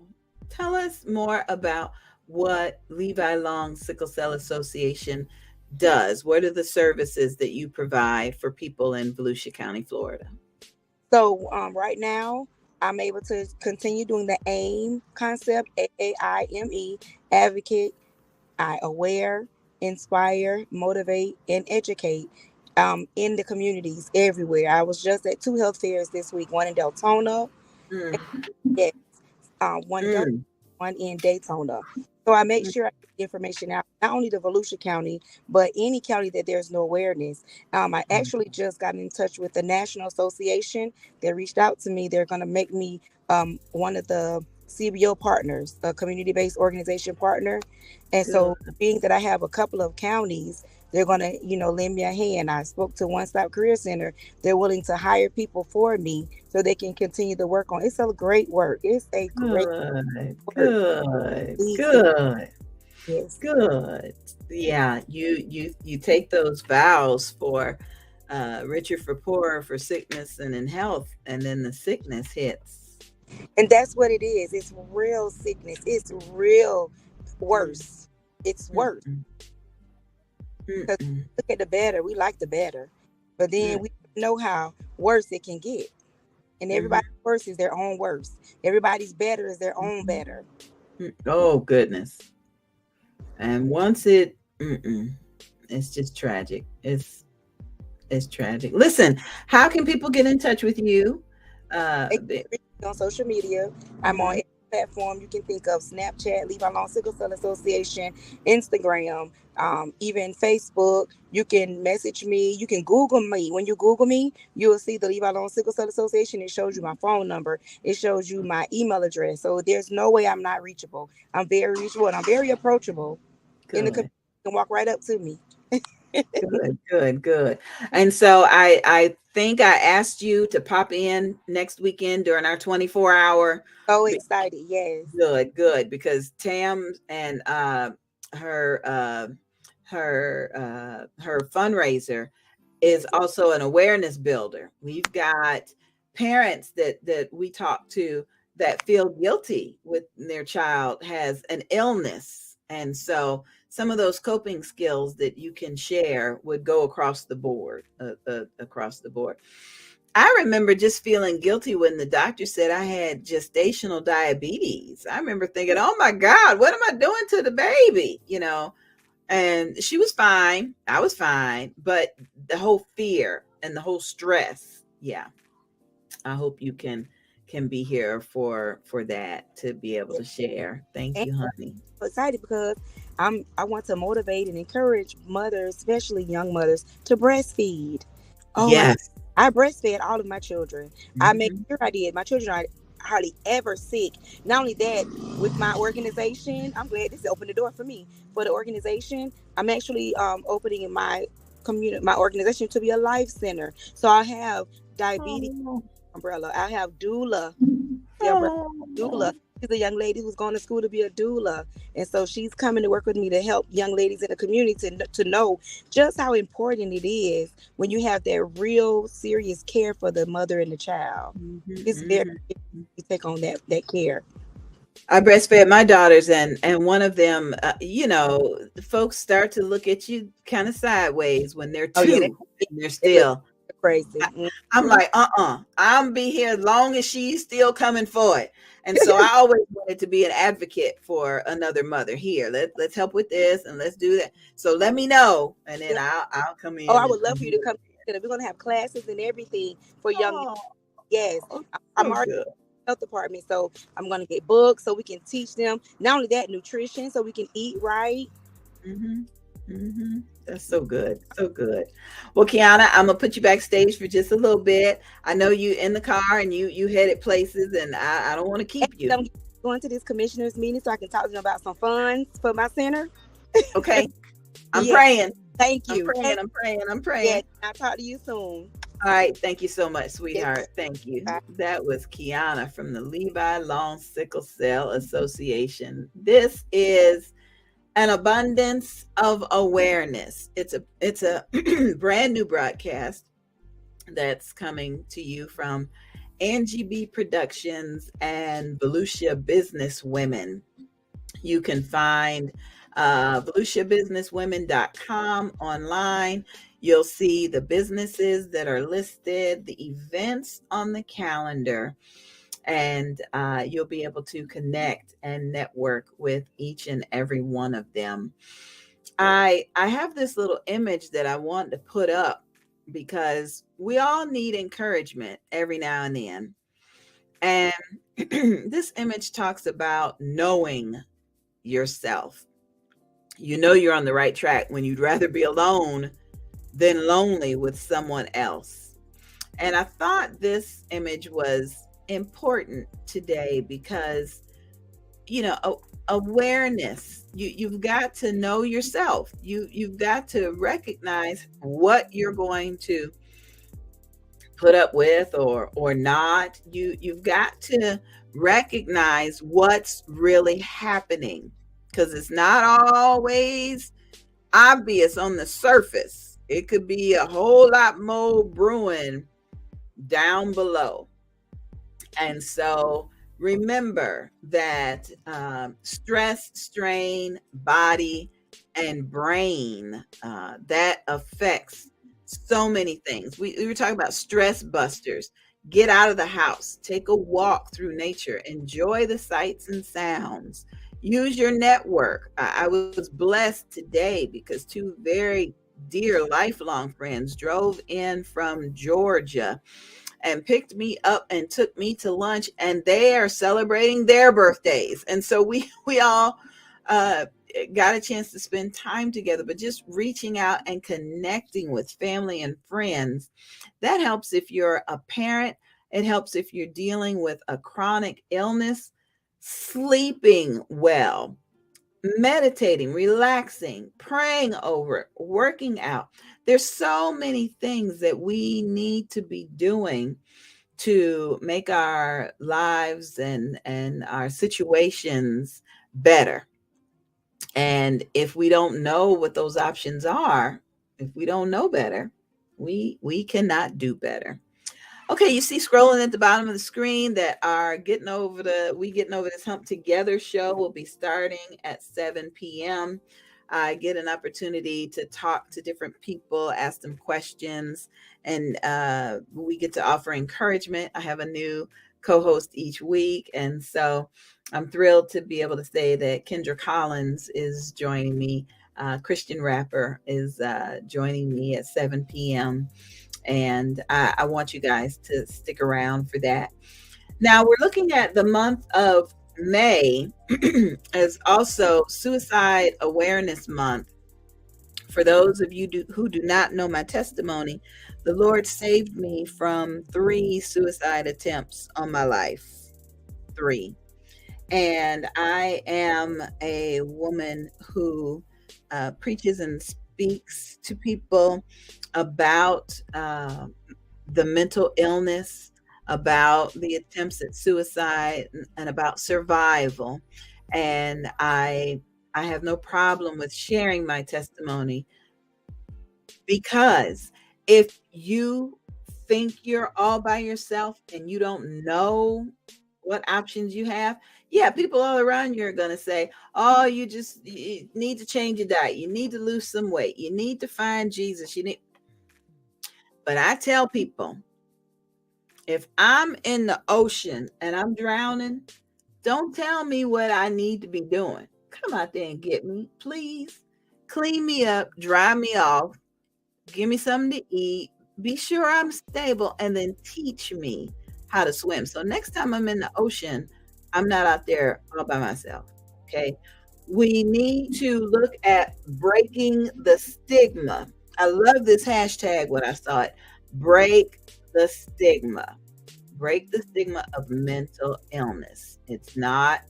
Tell us more about what Levi Long Sickle Cell Association does. What are the services that you provide for people in Volusia County, Florida? So right now, I'm able to continue doing the AIM concept, AAIME, advocate, aware, inspire, motivate, and educate in the communities everywhere. I was just at 2 health fairs this week, one in Deltona, and one in Deltona, one in Daytona. So I make sure I get the information out, not only to Volusia County, but any county that there's no awareness. I actually just got in touch with the National Association. They reached out to me. They're going to make me one of the CBO partners, a community-based organization partner. And so being that I have a couple of counties, they're going to, you know, lend me a hand. I spoke to One Stop Career Center. They're willing to hire people for me so they can continue to work on. It's a great work. It's a great work. Good. Yes. Good. Yeah. You take those vows for richer for poorer, for sickness and in health, and then the sickness hits. And that's what it is. It's real sickness. It's real worse. It's worse. Because look at the better. We like the better. But then we know how worse it can get. And everybody's worse is their own worse. Everybody's better is their own better. Oh, goodness. And once it's just tragic. It's tragic. Listen, how can people get in touch with you? On social media. I'm on every platform you can think of: Snapchat, Levi Long Sickle Cell Association, Instagram, even Facebook. You can message me. You can Google me. When you Google me, you will see the Levi Long Sickle Cell Association. It shows you my phone number. It shows you my email address. So there's no way I'm not reachable. I'm very reachable and I'm very approachable. In the community, you can walk right up to me. Good. And so I think I asked you to pop in next weekend during our 24-hour. So excited. Yes. Good. Because Tam and her fundraiser is also an awareness builder. We've got parents that we talk to that feel guilty when their child has an illness. And so some of those coping skills that you can share would go across the board. I remember just feeling guilty when the doctor said I had gestational diabetes. I remember thinking, oh my God, what am I doing to the baby? You know, and she was fine. I was fine. But the whole fear and the whole stress. Yeah. I hope you can can be here for that, to be able to share. Thank And you, honey. I'm excited because I want to motivate and encourage mothers, especially young mothers, to breastfeed. Oh, Yes. I breastfed all of my children. I made Mhm. sure I did. My children are hardly ever sick. Not only that, with my organization, I'm glad this opened the door for me. For the organization, I'm actually opening my organization to be a life center. So I have diabetes Oh. umbrella. I have doula, the umbrella doula. Oh. She's a young lady who's going to school to be a doula, and so she's coming to work with me to help young ladies in the community to know just how important it is when you have that real serious care for the mother and the child. Mhm, It's very mhm. you take on that care. I breastfed my daughters, and one of them, the folks start to look at you kind of sideways when they're Oh yeah, two and they're they look still. crazy. I'm like, I'm be here as long as she's still coming for it. And so I always wanted to be an advocate for another mother. Here, let's help with this and let's do that. So let me know, and then Yeah. I'll come Oh, in I and, would love and for you do to it. come. We're gonna have classes and everything for young. Oh, Yes, I'm so already good. health department, so I'm gonna get books so we can teach them. Not only that, nutrition, so we can eat right. Hmm. Hmm. That's so good. So good. Well, Kiana, I'm gonna put you backstage for just a little bit. I know you in the car and you headed places, and I don't want to And keep you. I'm going to this commissioners meeting so I can talk to them about some funds for my center. Okay. I'm Yeah, praying. thank I'm you. praying. I'm praying. I'm Yeah, praying. I'll talk to you soon. All right. Thank you so much, Yes, sweetheart. Thank you. bye. That was Kiana from the Levi Long Sickle Cell Association. This is an abundance of awareness. It's a brand new broadcast that's coming to you from Angie BEE Productions and Volusia Business Women. You can find VolusiaBusinessWomen.com online. You'll see the businesses that are listed, the events on the calendar, and you'll be able to connect and network with each and every one of them. I have this little image that I want to put up because we all need encouragement every now and then. And this image talks about knowing yourself. You know you're on the right track when you'd rather be alone than lonely with someone else. And I thought this image was important today because, awareness, you've got to know yourself. You've got to recognize what you're going to put up with or not. You've got to recognize what's really happening, because it's not always obvious on the surface. It could be a whole lot more brewing down below. And so remember that stress, strain, body, and brain, that affects so many things. We were talking about stress busters. Get out of the house, take a walk through nature, enjoy the sights and sounds, use your network. I was blessed today because two very dear lifelong friends drove in from Georgia and picked me up and took me to lunch, and they are celebrating their birthdays. And so we all uh, got a chance to spend time together. But just reaching out and connecting with family and friends, that helps if you're a parent. It helps if you're dealing with a chronic illness. Sleeping well, meditating, relaxing, praying over it, working out. There's so many things that we need to be doing to make our lives and our situations better. And if we don't know what those options are, if we don't know better, we cannot do better. Okay, you see scrolling at the bottom of the screen that our Getting Over This Hump Together show will be starting at 7 p.m. I get an opportunity to talk to different people, ask them questions, and we get to offer encouragement. I have a new co-host each week, and so I'm thrilled to be able to say that Kendra Collins is joining me. Christian rapper is joining me at 7 p.m. And I want you guys to stick around for that. Now we're looking at the month of May as also Suicide Awareness Month. For those of you who do not know my testimony, the Lord saved me from 3 suicide attempts on my life. 3. And I am a woman who preaches and speaks to people about the mental illness, about the attempts at suicide, and about survival. And I have no problem with sharing my testimony, because if you think you're all by yourself and you don't know what options you have, yeah, people all around you are going to say, oh, you need to change your diet. You need to lose some weight. You need to find Jesus. But I tell people, if I'm in the ocean and I'm drowning, don't tell me what I need to be doing. Come out there and get me, please. Clean me up, dry me off, give me something to eat, be sure I'm stable, and then teach me how to swim. So next time I'm in the ocean, I'm not out there all by myself. Okay. We need to look at breaking the stigma. I love this hashtag when I saw it. Break the stigma. Break the stigma of mental illness. It's not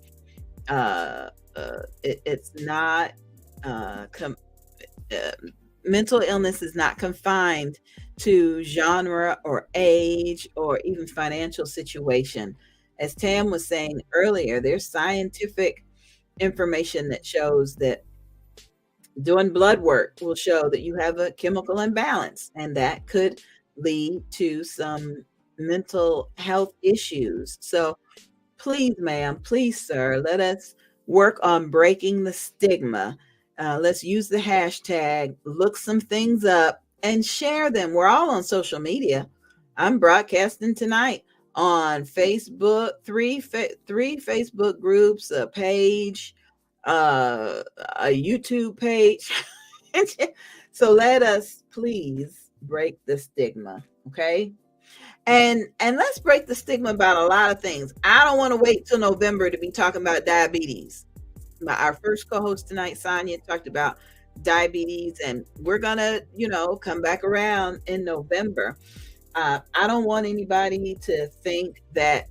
mental illness is not confined to genre or age or even financial situation. As Tam was saying earlier, there's scientific information that shows that doing blood work will show that you have a chemical imbalance, and that could lead to some mental health issues. So please, ma'am, please, sir, let us work on breaking the stigma. Let's use the hashtag, look some things up, and share them. We're all on social media. I'm broadcasting tonight on Facebook, three Facebook groups, a page, a YouTube page. So let us please break the stigma, okay? And let's break the stigma about a lot of things. I don't want to wait till November to be talking about diabetes. Our first co-host tonight, Sonia, talked about diabetes, and we're gonna, come back around in November. I don't want anybody to think that,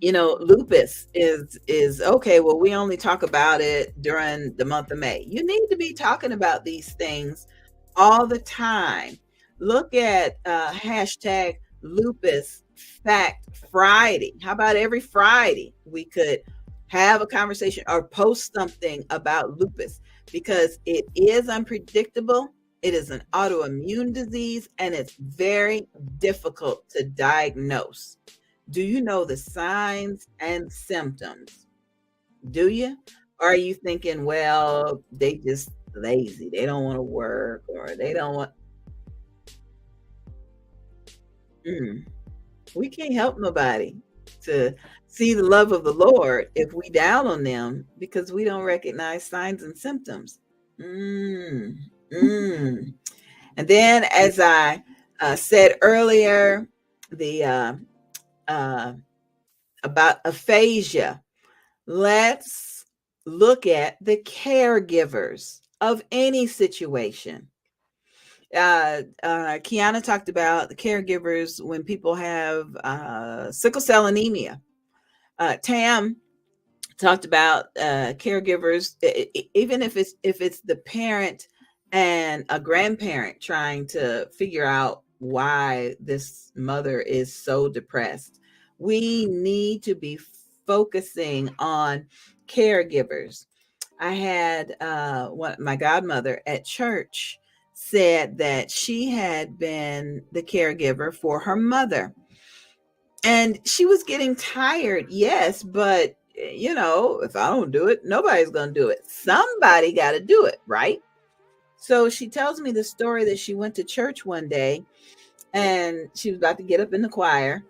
lupus is okay. Well, we only talk about it during the month of May. You need to be talking about these things all the time. Look at hashtag Lupus Fact Friday. How about every Friday we could have a conversation or post something about lupus, because it is unpredictable. It is an autoimmune disease, and it's very difficult to diagnose. Do you know the signs and symptoms? Do you? Or are you thinking, well, they just lazy, they don't want to work, or they don't want... We can't help nobody to see the love of the Lord if we down on them because we don't recognize signs and symptoms. And then, as I said earlier, the about aphasia, let's look at the caregivers of any situation. Kiana talked about the caregivers when people have sickle cell anemia. Tam talked about caregivers, even if it's the parent and a grandparent trying to figure out why this mother is so depressed. We need to be focusing on caregivers. I had my godmother at church said that she had been the caregiver for her mother. And she was getting tired, yes, but if I don't do it, nobody's going to do it. Somebody got to do it, right? So she tells me the story that she went to church one day and she was about to get up in the choir,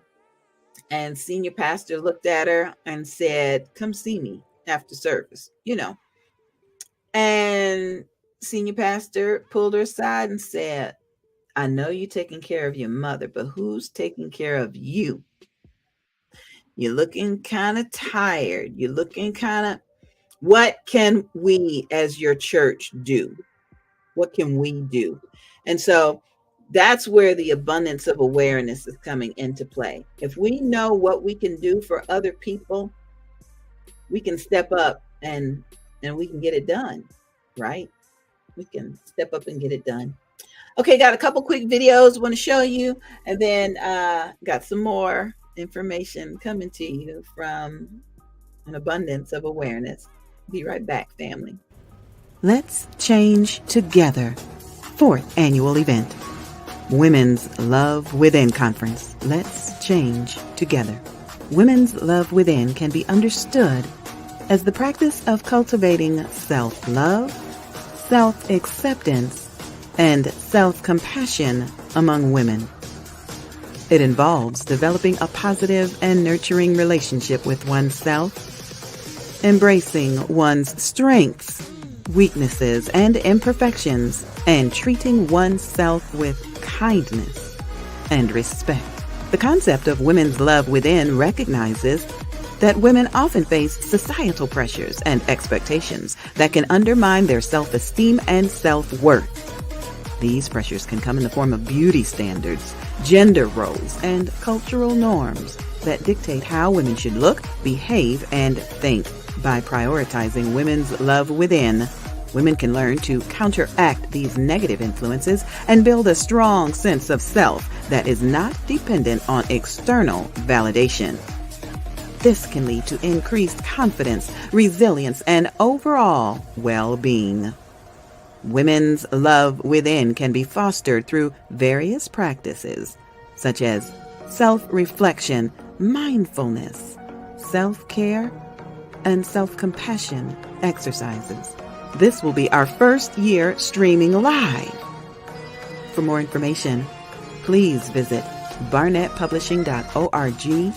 and senior pastor looked at her and said, "Come see me after service," And senior pastor pulled her aside and said, "I know you're taking care of your mother, but who's taking care of you?" You're looking kind of tired. You're looking kind of, what can we as your church do? What can we do? And so that's where the abundance of awareness is coming into play. If we know what we can do for other people, we can step up and we can get it done, right? We can step up and get it done. Okay, got a couple quick videos want to show you, and then got some more information coming to you from an abundance of awareness. Be right back, family. Let's Change Together, 4th annual event. Women's Love Within Conference. Let's Change Together. Women's Love Within can be understood as the practice of cultivating self-love, self-acceptance, and self-compassion among women. It involves developing a positive and nurturing relationship with oneself, embracing one's strengths, weaknesses, and imperfections, and treating oneself with kindness and respect. The concept of women's love within recognizes that women often face societal pressures and expectations that can undermine their self-esteem and self-worth. These pressures can come in the form of beauty standards, gender roles, and cultural norms that dictate how women should look, behave, and think. By prioritizing women's love within, women can learn to counteract these negative influences and build a strong sense of self that is not dependent on external validation. This can lead to increased confidence, resilience, and overall well-being. Women's love within can be fostered through various practices, such as self-reflection, mindfulness, self-care, and self-compassion exercises. This will be our first year streaming live. For more information, please visit barnettpublishing.org.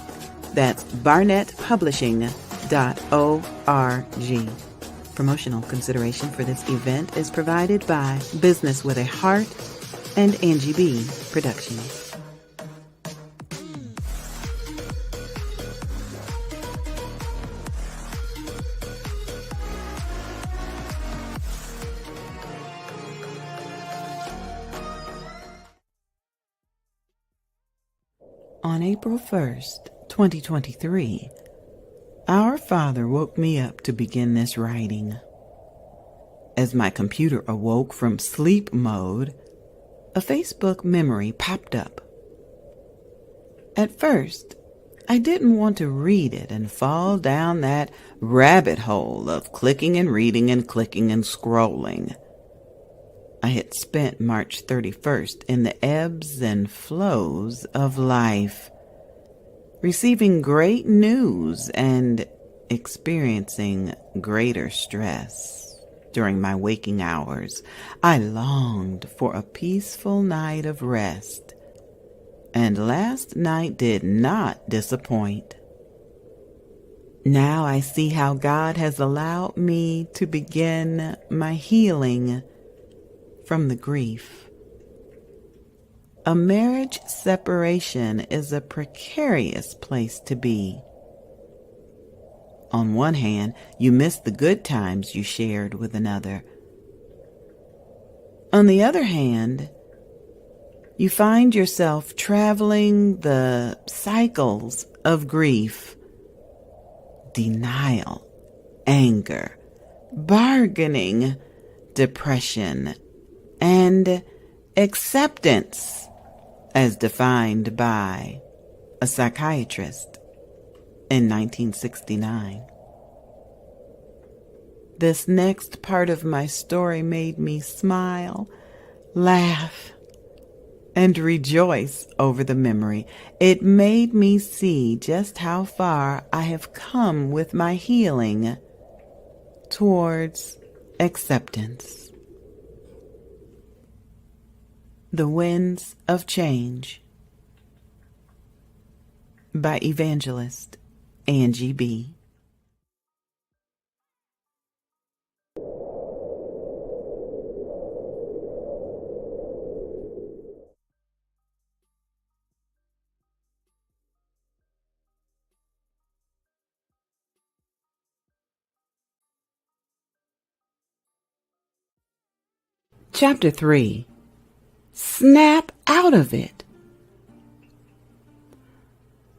That's barnettpublishing.org. Promotional consideration for this event is provided by Business with a Heart and Angie BEE Productions. On April 1st, 2023, our Father woke me up to begin this writing. As my computer awoke from sleep mode, a Facebook memory popped up. At first, I didn't want to read it and fall down that rabbit hole of clicking and reading and clicking and scrolling. I had spent March 31st in the ebbs and flows of life, receiving great news and experiencing greater stress. During my waking hours, I longed for a peaceful night of rest, and last night did not disappoint. Now I see how God has allowed me to begin my healing from the grief. A marriage separation is a precarious place to be. On one hand, you miss the good times you shared with another. On the other hand, you find yourself traveling the cycles of grief, denial, anger, bargaining, depression, and acceptance, as defined by a psychiatrist in 1969. This next part of my story made me smile, laugh, and rejoice over the memory. It made me see just how far I have come with my healing towards acceptance. The Winds of Change by Evangelist Angie BEE. Chapter 3. Snap out of it.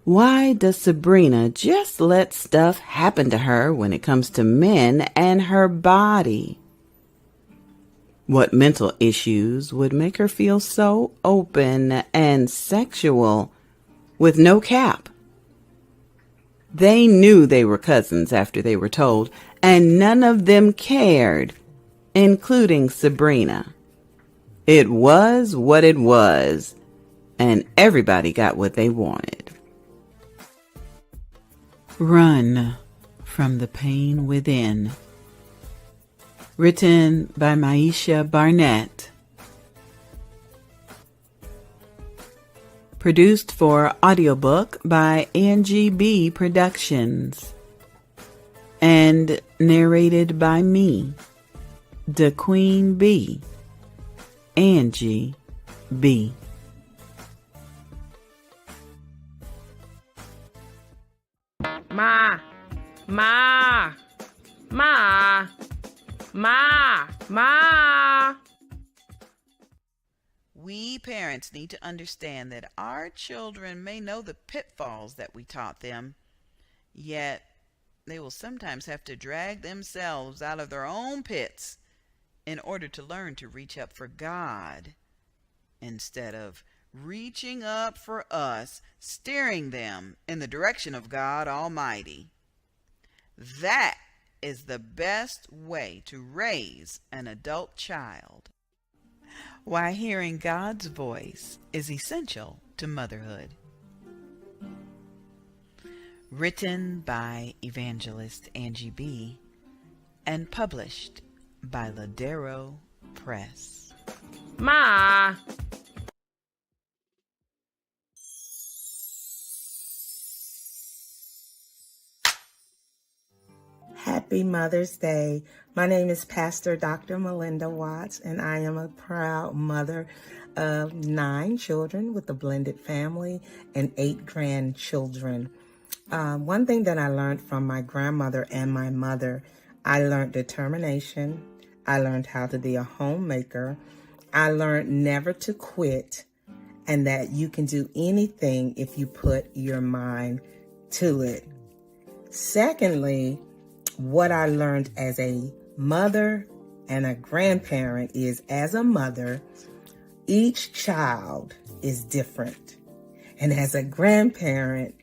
Why does Sabrina just let stuff happen to her when it comes to men and her body? What mental issues would make her feel so open and sexual with no cap? They knew they were cousins after they were told, and none of them cared, including Sabrina. It was what it was, and everybody got what they wanted. Run from the pain within. Written by Maisha Barnett. Produced for audiobook by Angie BEE Productions. And narrated by me, the Queen Bee, Angie BEE. Ma, ma, ma, ma, ma. We parents need to understand that our children may know the pitfalls that we taught them, yet they will sometimes have to drag themselves out of their own pits in order to learn to reach up for God instead of reaching up for us, steering them in the direction of God Almighty. That is the best way to raise an adult child. Why hearing God's voice is essential to motherhood. Written by Evangelist Angie BEE and published by Ladero Press. Ma. Happy Mother's Day. My name is Pastor Dr. Melinda Watts, and I am a proud mother of 9 children with a blended family and 8 grandchildren. One thing that I learned from my grandmother and my mother, I learned determination. I learned how to be a homemaker. I learned never to quit, and that you can do anything if you put your mind to it. Secondly, what I learned as a mother and a grandparent is, as a mother, each child is different. And as a grandparent,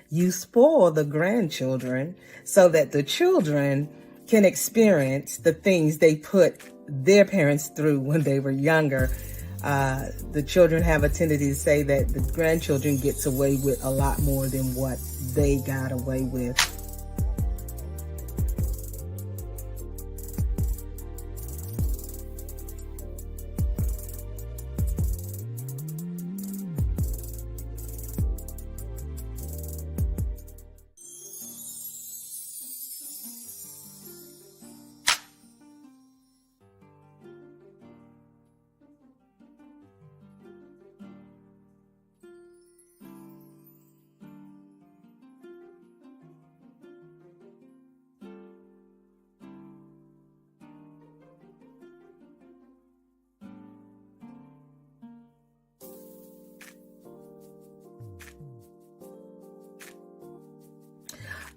you spoil the grandchildren so that the children can experience the things they put their parents through when they were younger. The children have a tendency to say that the grandchildren gets away with a lot more than what they got away with.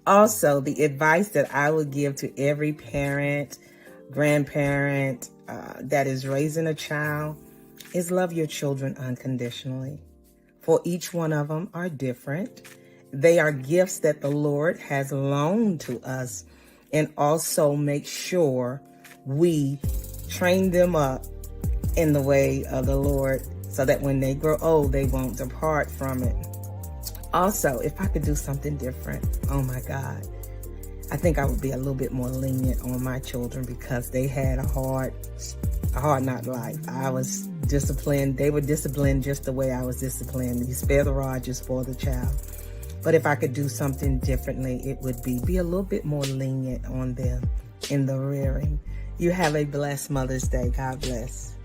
Also, the advice that I would give to every parent, grandparent that is raising a child is love your children unconditionally. For each one of them are different. They are gifts that the Lord has loaned to us, and also make sure we train them up in the way of the Lord so that when they grow old, they won't depart from it. Also, if I could do something different, oh my God, I think I would be a little bit more lenient on my children because they had a hard knock life. I was disciplined. They were disciplined just the way I was disciplined. You spare the rod, you spoil the child. But if I could do something differently, it would be a little bit more lenient on them in the rearing. You have a blessed Mother's Day. God bless.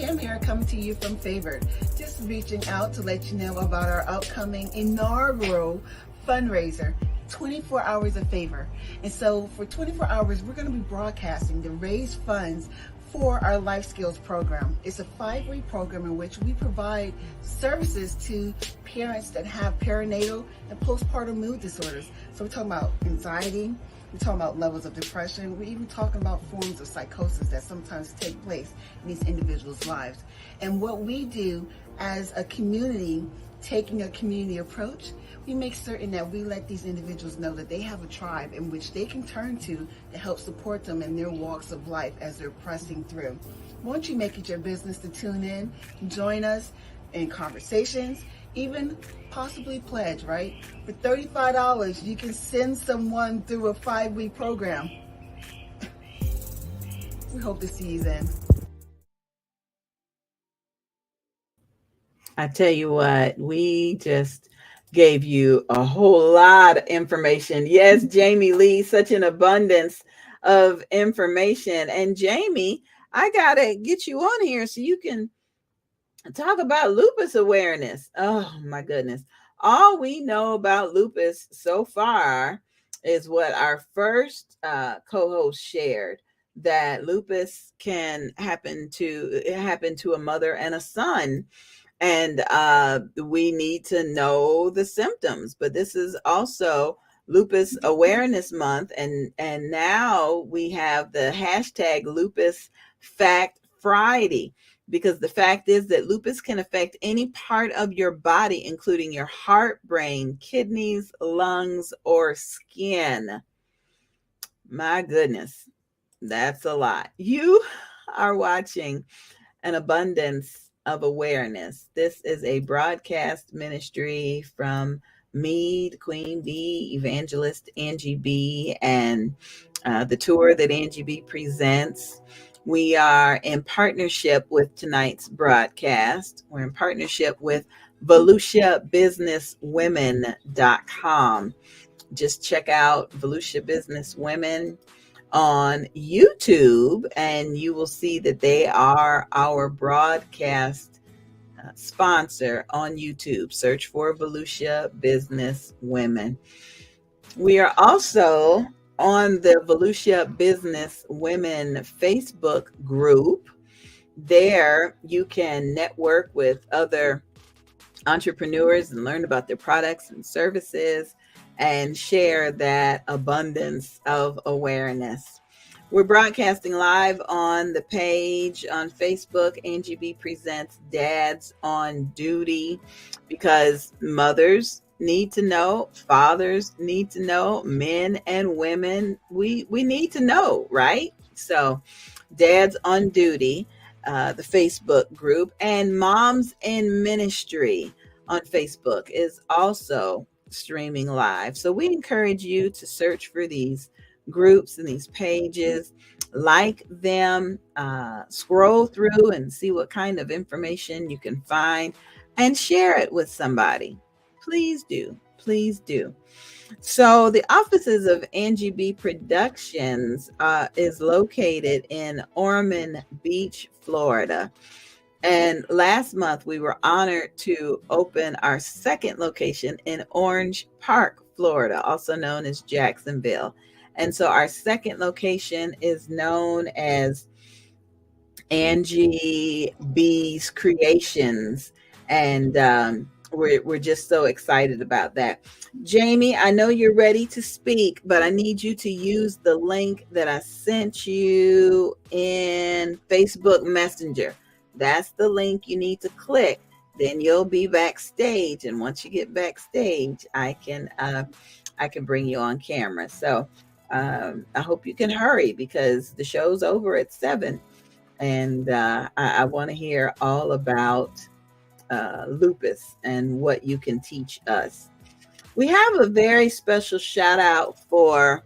Tamara coming to you from Favored. Just reaching out to let you know about our upcoming inaugural fundraiser, 24 Hours of Favor. And so for 24 hours, we're going to be broadcasting to raise funds for our Life Skills program. It's a 5-week program in which we provide services to parents that have perinatal and postpartum mood disorders. So we're talking about anxiety, we're talking about levels of depression, we're even talking about forms of psychosis that sometimes take place in these individuals' lives. And what we do as a community, taking a community approach, we make certain that we let these individuals know that they have a tribe in which they can turn to help support them in their walks of life as they're pressing through. Won't you make it your business to tune in, join us in conversations, even possibly pledge, right? For $35, you can send someone through a 5-week program. We hope to see you then. I tell you what, we just gave you a whole lot of information. Yes, Jamie Lee, such an abundance of information. And Jamie, I got to get you on here so you can talk about lupus awareness. Oh my goodness. All we know about lupus so far is what our first co-host shared, that lupus can happen to a mother and a son. And we need to know the symptoms. But this is also Lupus Awareness Month. And now we have the hashtag Lupus Fact Friday, because the fact is that lupus can affect any part of your body, including your heart, brain, kidneys, lungs, or skin. My goodness, that's a lot. You are watching An Abundance of Awareness. This is a broadcast ministry from me, Queen Bee, Evangelist Angie BEE, and the tour that Angie BEE presents. We are in partnership with tonight's broadcast. We're in partnership with VolusiaBusinessWomen.com. Just check out Volusia Business Women on YouTube, and you will see that they are our broadcast sponsor on YouTube. Search for Volusia Business Women. We are also on the Volusia Business Women Facebook group. There you can network with other entrepreneurs and learn about their products and services and share that abundance of awareness. We're broadcasting live on the page on Facebook. Angie BEE presents Dads on Duty, because mothers need to know, fathers need to know, men and women, we need to know, right? So Dads on Duty, the Facebook group, and Moms in Ministry on Facebook is also streaming live. So we encourage you to search for these groups and these pages, like them, scroll through and see what kind of information you can find, and share it with somebody. Please do. Please do. So the offices of Angie BEE Productions is located in Ormond Beach, Florida. And last month, we were honored to open our second location in Orange Park, Florida, also known as Jacksonville. And so our second location is known as Angie BEE's Creations. And we're just so excited about that. Jamie, I know you're ready to speak, but I need you to use the link that I sent you in Facebook Messenger. That's the link you need to click. Then you'll be backstage, and once you get backstage, I can bring you on camera. So I hope you can hurry, because the show's over at 7, and I want to hear all about lupus and what you can teach us. We have a very special shout out for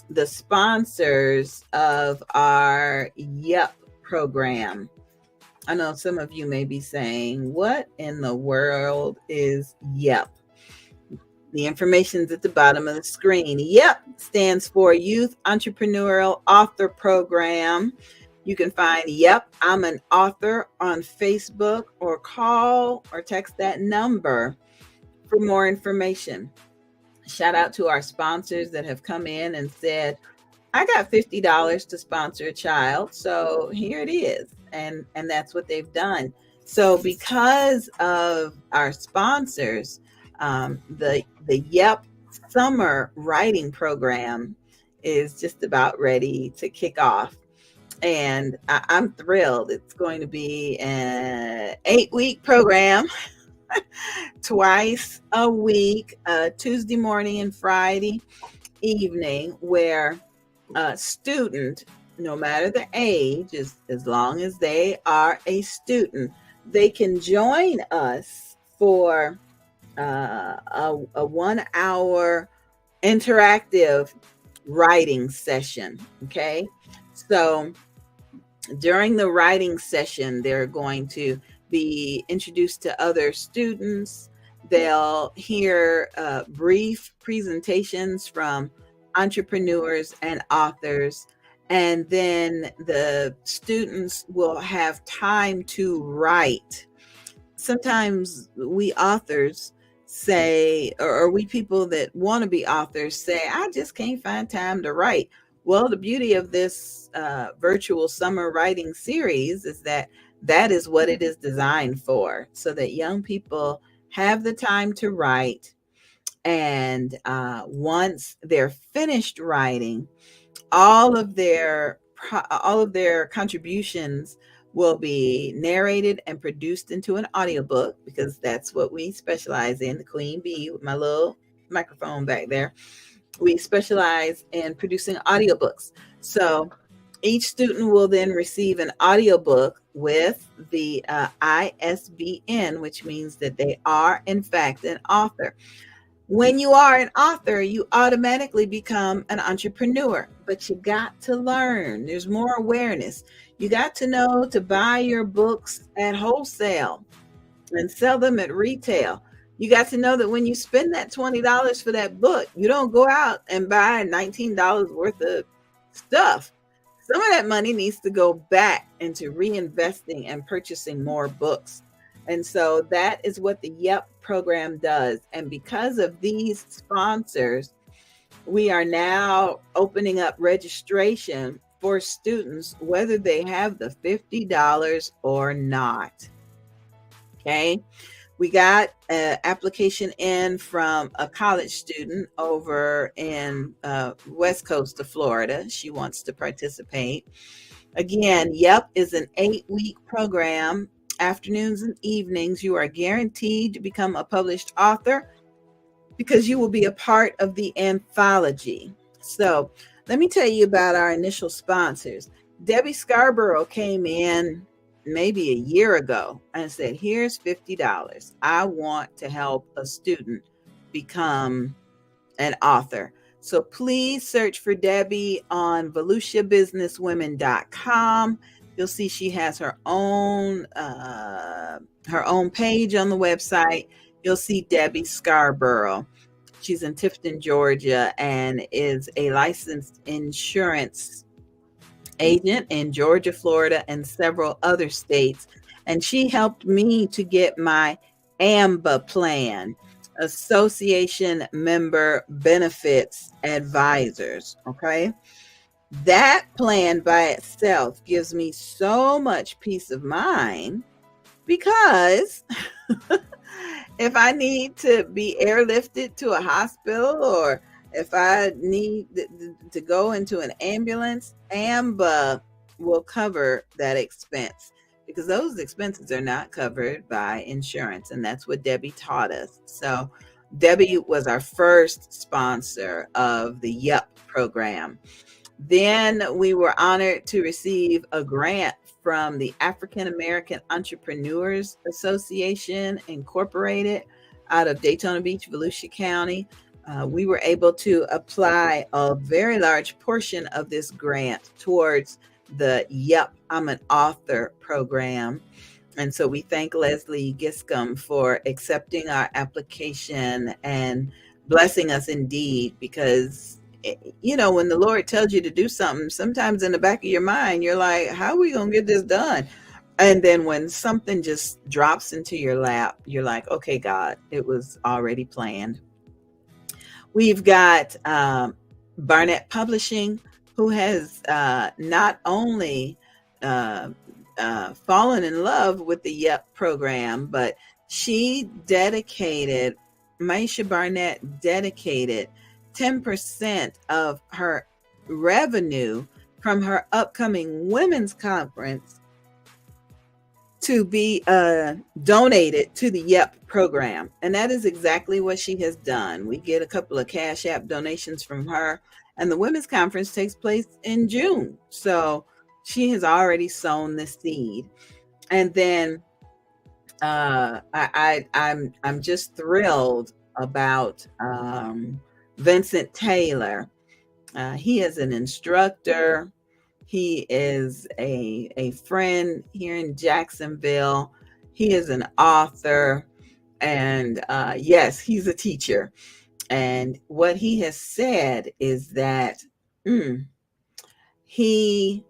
the sponsors of our YEP program. I know some of you may be saying, what in the world is YEP? The information's at the bottom of the screen. YEP stands for Youth Entrepreneurial Author Program. You can find Yep, I'm an Author on Facebook, or call or text that number for more information. Shout out to our sponsors that have come in and said, I got $50 to sponsor a child, so here it is. And that's what they've done. So because of our sponsors, the Yep Summer Writing Program is just about ready to kick off. And I'm thrilled. It's going to be an 8-week program, twice a week, Tuesday morning and Friday evening, where a student, no matter the age, as long as they are a student, they can join us for a 1-hour interactive writing session. Okay, so during the writing session, they're going to be introduced to other students. They'll hear brief presentations from entrepreneurs and authors, and then the students will have time to write. Sometimes we authors say, or we people that want to be authors say, I just can't find time to write. Well, the beauty of this virtual summer writing series is that is what it is designed for, so that young people have the time to write. And once they're finished writing, all of their contributions will be narrated and produced into an audiobook, because that's what we specialize in. The Queen Bee, with my little microphone back there, we specialize in producing audiobooks. So each student will then receive an audiobook with the ISBN, which means that they are in fact an author. When you are an author, you automatically become an entrepreneur, but you got to learn. There's more awareness. You got to know to buy your books at wholesale and sell them at retail. You got to know that when you spend that $20 for that book, you don't go out and buy $19 worth of stuff. Some of that money needs to go back into reinvesting and purchasing more books. And so that is what the Yep program does. And because of these sponsors, we are now opening up registration for students, whether they have the $50 or not. Okay. We got an application in from a college student over in West Coast of Florida. She wants to participate. Again, Yep is an 8-week program, afternoons and evenings. You are guaranteed to become a published author because you will be a part of the anthology. So let me tell you about our initial sponsors. Debbie Scarborough came in maybe a year ago and said, here's $50. I want to help a student become an author. So please search for Debbie on VolusiaBusinessWomen.com. You'll see she has her own page on the website. You'll see Debbie Scarborough. She's in Tifton, Georgia, and is a licensed insurance agent in Georgia, Florida, and several other states. And she helped me to get my AMBA plan, Association Member Benefits Advisors. Okay. That plan by itself gives me so much peace of mind, because if I need to be airlifted to a hospital, or if I need to go into an ambulance, AMBA will cover that expense, because those expenses are not covered by insurance. And that's what Debbie taught us. So Debbie was our first sponsor of the Yep program. Then we were honored to receive a grant from the African American Entrepreneurs Association Incorporated out of Daytona Beach, Volusia County. We were able to apply a very large portion of this grant towards the Yep, I'm an Author program. And so we thank Leslie Giscombe for accepting our application and blessing us indeed, because you know, when the Lord tells you to do something, sometimes in the back of your mind, you're like, how are we going to get this done? And then when something just drops into your lap, you're like, okay, God, it was already planned. We've got Barnett Publishing, who has not only fallen in love with the YEP program, but Maisha Barnett dedicated 10% of her revenue from her upcoming women's conference to be donated to the YEP program. And that is exactly what she has done. We get a couple of Cash App donations from her, and the women's conference takes place in June. So she has already sown the seed. And then I'm just thrilled about Vincent Taylor. He is an instructor. He is a friend here in Jacksonville. He is an author. And yes, he's a teacher. And what he has said is that he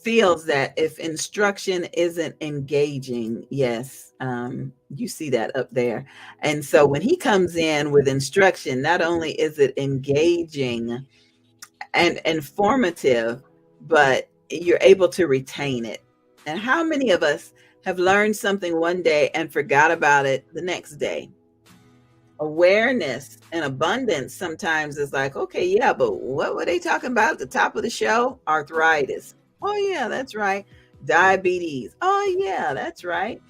feels that if instruction isn't engaging, yes, you see that up there. And so when he comes in with instruction, not only is it engaging and informative, but you're able to retain it. And how many of us have learned something one day and forgot about it the next day? Awareness and abundance sometimes is like, okay, yeah, but what were they talking about at the top of the show? Arthritis. Oh, yeah, that's right. Diabetes. Oh, yeah, that's right.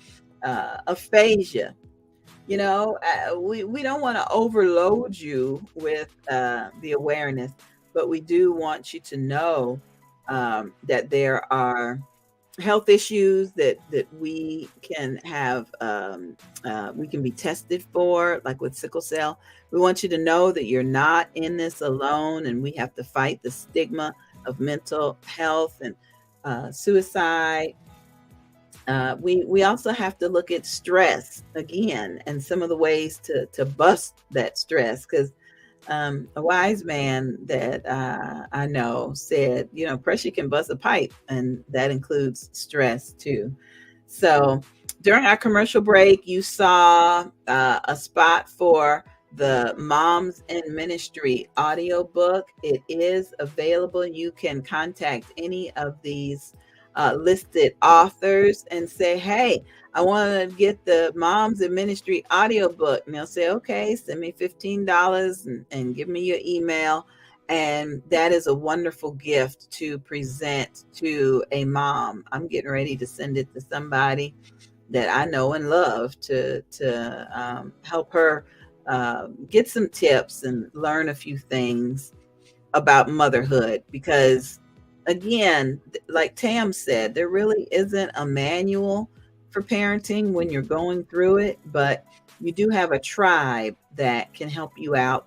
Aphasia. You know, we don't want to overload you with the awareness, but we do want you to know that there are health issues that we can have, we can be tested for, like with sickle cell. We want you to know that you're not in this alone, and we have to fight the stigma of mental health and suicide. We also have to look at stress again, and some of the ways to bust that stress, because a wise man that I know said, you know, pressure can bust a pipe, and that includes stress too. So during our commercial break, you saw a spot for the Moms in Ministry audiobook. It is available. You can contact any of these listed authors and say, hey, I want to get the Moms in Ministry audiobook. And they'll say, okay, send me $15 and give me your email. And that is a wonderful gift to present to a mom. I'm getting ready to send it to somebody that I know and love to help her get some tips and learn a few things about motherhood. Because again, like Tam said, there really isn't a manual for parenting when you're going through it, but you do have a tribe that can help you out.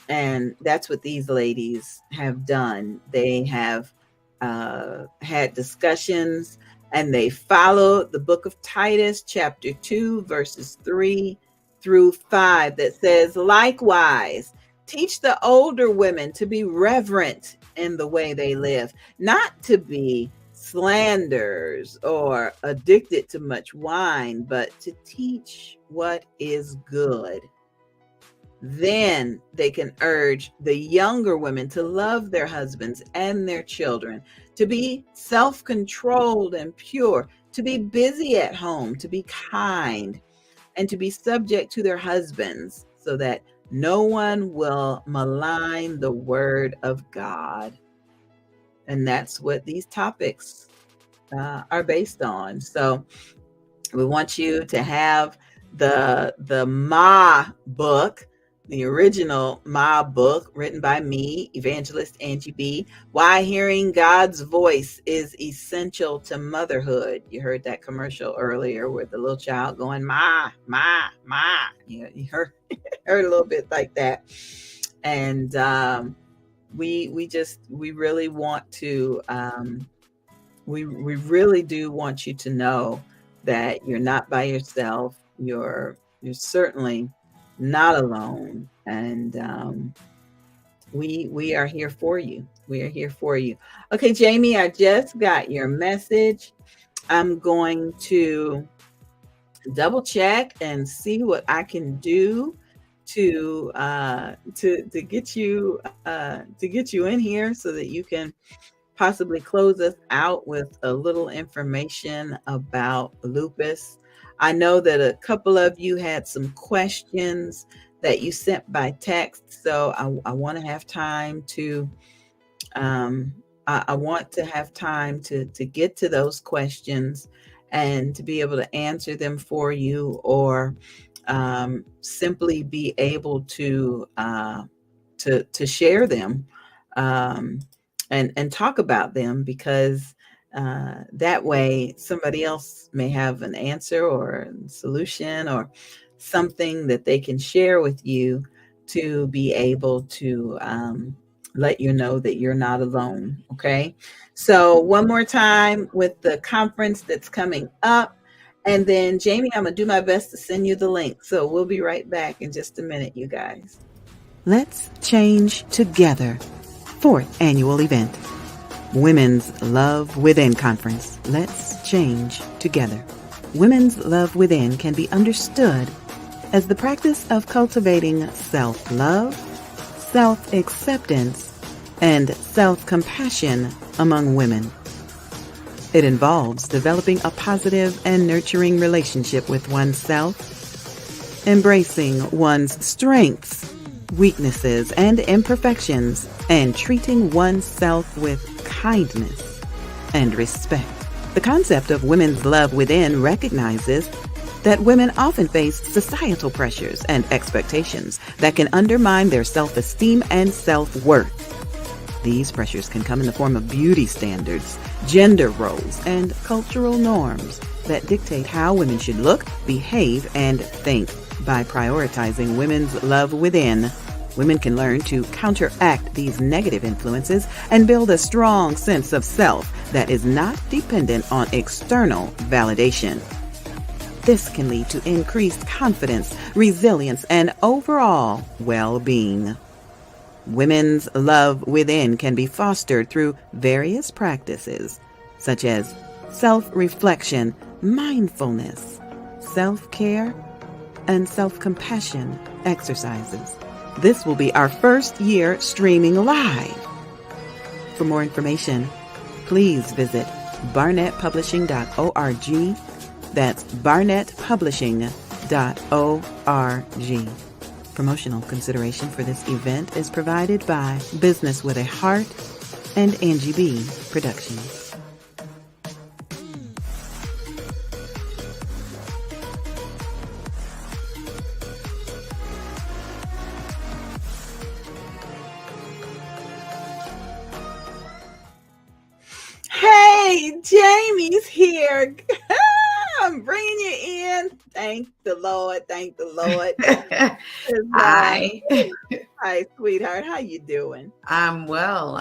And that's what these ladies have done. They have had discussions, and they followed the book of Titus, chapter 2, verses 3 through 5, that says, likewise, teach the older women to be reverent in the way they live, not to be slanders or addicted to much wine, but to teach what is good. Then they can urge the younger women to love their husbands and their children, to be self-controlled and pure, to be busy at home, to be kind, and to be subject to their husbands, so that no one will malign the word of God. And that's what these topics are based on. So we want you to have the Ma book, the original Ma book, written by me, Evangelist Angie BEE. Why hearing God's voice is essential to motherhood. You heard that commercial earlier with the little child going, Ma, Ma, Ma. You heard a little bit like that. And we really want to, we really do want you to know that you're not by yourself. You're certainly not alone. And we are here for you. We are here for you. Okay, Jamie, I just got your message. I'm going to double check and see what I can do to get you in here so that you can possibly close us out with a little information about lupus. I know that a couple of you had some questions that you sent by text, so I want to have time to I want to have time to get to those questions and to be able to answer them for you, or simply be able to share them, um, and talk about them, because that way somebody else may have an answer or a solution or something that they can share with you to be able to let you know that you're not alone. Okay. So one more time with the conference that's coming up. And then Jamie, I'm going to do my best to send you the link. So we'll be right back in just a minute, you guys. Let's change together. 4th annual event. Women's Love Within Conference. Let's change together. Women's Love Within can be understood as the practice of cultivating self-love, self-acceptance, and self-compassion among women. It involves developing a positive and nurturing relationship with oneself, embracing one's strengths, weaknesses, and imperfections, and treating oneself with kindness and respect. The concept of women's love within recognizes that women often face societal pressures and expectations that can undermine their self-esteem and self-worth. These pressures can come in the form of beauty standards, gender roles, and cultural norms that dictate how women should look, behave, and think. By prioritizing women's love within, women can learn to counteract these negative influences and build a strong sense of self that is not dependent on external validation. This can lead to increased confidence, resilience, and overall well-being. Women's love within can be fostered through various practices, such as self-reflection, mindfulness, self-care, and self-compassion exercises. This will be our first year streaming live. For more information, please visit barnettpublishing.org. That's barnettpublishing.org. Promotional consideration for this event is provided by Business with a Heart and Angie BEE Productions. Hey, Jamie's here. I'm bringing you in. Thank the Lord. Thank the Lord. Hi. Hi, sweetheart. How you doing? I'm well.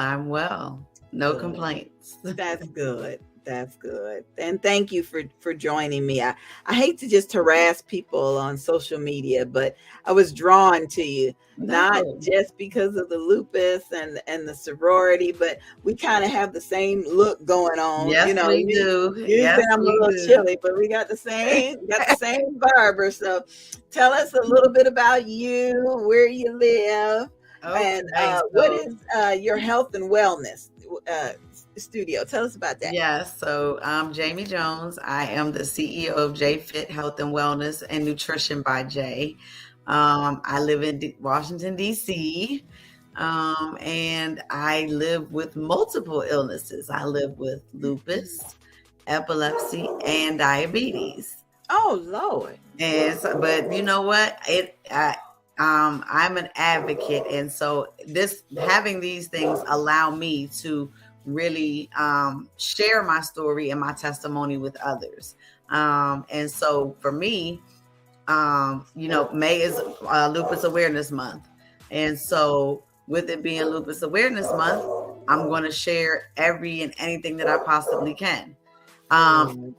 No Good. complaints. That's good. That's good. And thank you for joining me. I hate to just harass people on social media, but I was drawn to you, not just because of the lupus and the sorority, but we kind of have the same look going on. Yes, you know, we do. You Yes, I'm a little chilly, but we got the same barber. So tell us a little bit about you, where you live, and what is your health and wellness studio. Tell us about that. Yes. So I'm Jamie Jones. I am the CEO of J Fit Health and Wellness and Nutrition by J. I live in Washington, D.C., and I live with multiple illnesses. I live with lupus, epilepsy, and diabetes. Oh, Lord. And so, but you know what? I'm an advocate. And so having these things allow me to really share my story and my testimony with others. And so for me, May is Lupus Awareness Month. And so with it being Lupus Awareness Month, I'm going to share every and anything that I possibly can.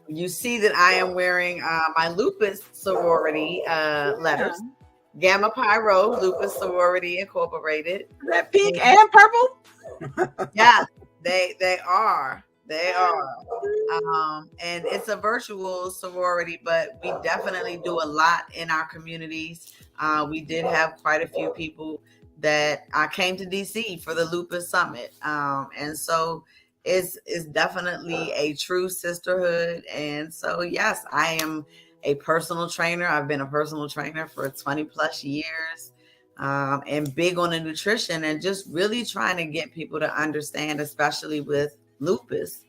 You see that I am wearing my lupus sorority letters. Gamma Pyro, Lupus Sorority Incorporated. Is that pink and purple? Yeah, they are. They are. And it's a virtual sorority, but we definitely do a lot in our communities. We did have quite a few people that came to DC for the Lupus Summit. And so it's definitely a true sisterhood. And so, yes, I am a personal trainer. I've been a personal trainer for 20 plus years. And big on the nutrition and just really trying to get people to understand, especially with lupus,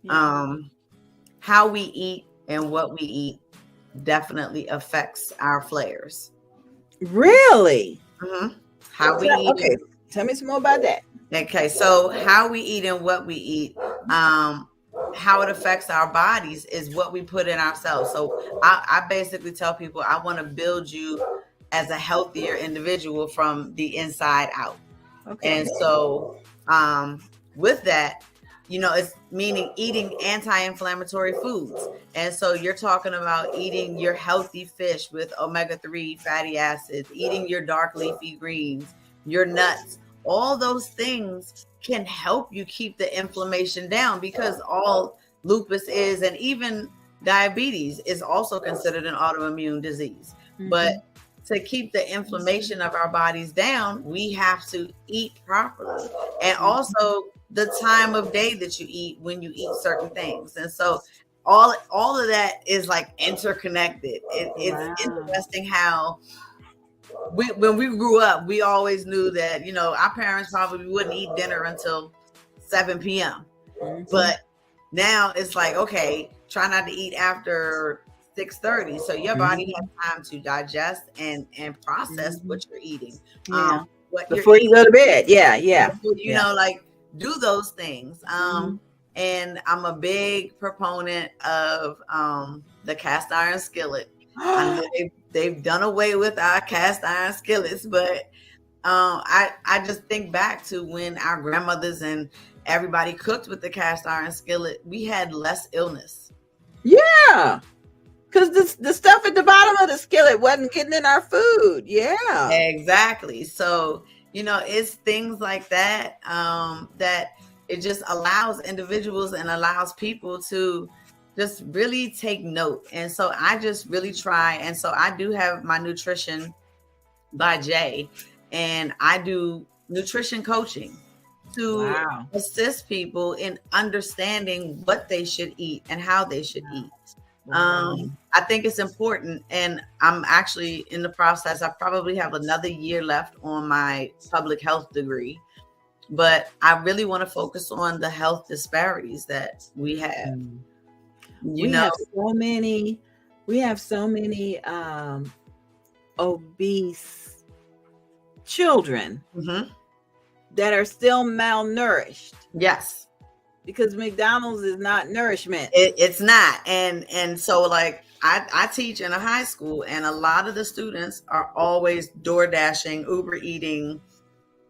how we eat and what we eat definitely affects our flares. Really? Mm-hmm. How we eat. Okay, tell me some more about that. Okay, so how we eat and what we eat, how it affects our bodies is what we put in ourselves. So I basically tell people I want to build you as a healthier individual from the inside out. Okay. And so with that, it's meaning eating anti-inflammatory foods. And so you're talking about eating your healthy fish with omega-3 fatty acids, eating your dark leafy greens, your nuts. All those things can help you keep the inflammation down, because all lupus is, and even diabetes is also considered an autoimmune disease. Mm-hmm. But to keep the inflammation of our bodies down, we have to eat properly. And also the time of day that you eat when you eat certain things. And so all of that is like interconnected. It's interesting how when we grew up, we always knew that, our parents probably wouldn't eat dinner until 7 p.m. Mm-hmm. But now it's like, okay, try not to eat after 6:30, so your body has time to digest and process what you're eating. Before you go to bed. Like do those things. And I'm a big proponent of the cast iron skillet. I know they've done away with our cast iron skillets, but I just think back to when our grandmothers and everybody cooked with the cast iron skillet. We had less illness. Yeah. Because the stuff at the bottom of the skillet wasn't getting in our food. Yeah. Exactly. So, it's things like that, that it just allows individuals and allows people to just really take note. And so I just really try. And so I do have my Nutrition by Jay, and I do nutrition coaching to assist people in understanding what they should eat and how they should eat. I think it's important, and I'm actually in the process. I probably have another year left on my public health degree, but I really want to focus on the health disparities that we have. We have so many obese children that are still malnourished. Yes. Because McDonald's is not nourishment. It's not. And so like I teach in a high school, and a lot of the students are always door dashing, Uber eating,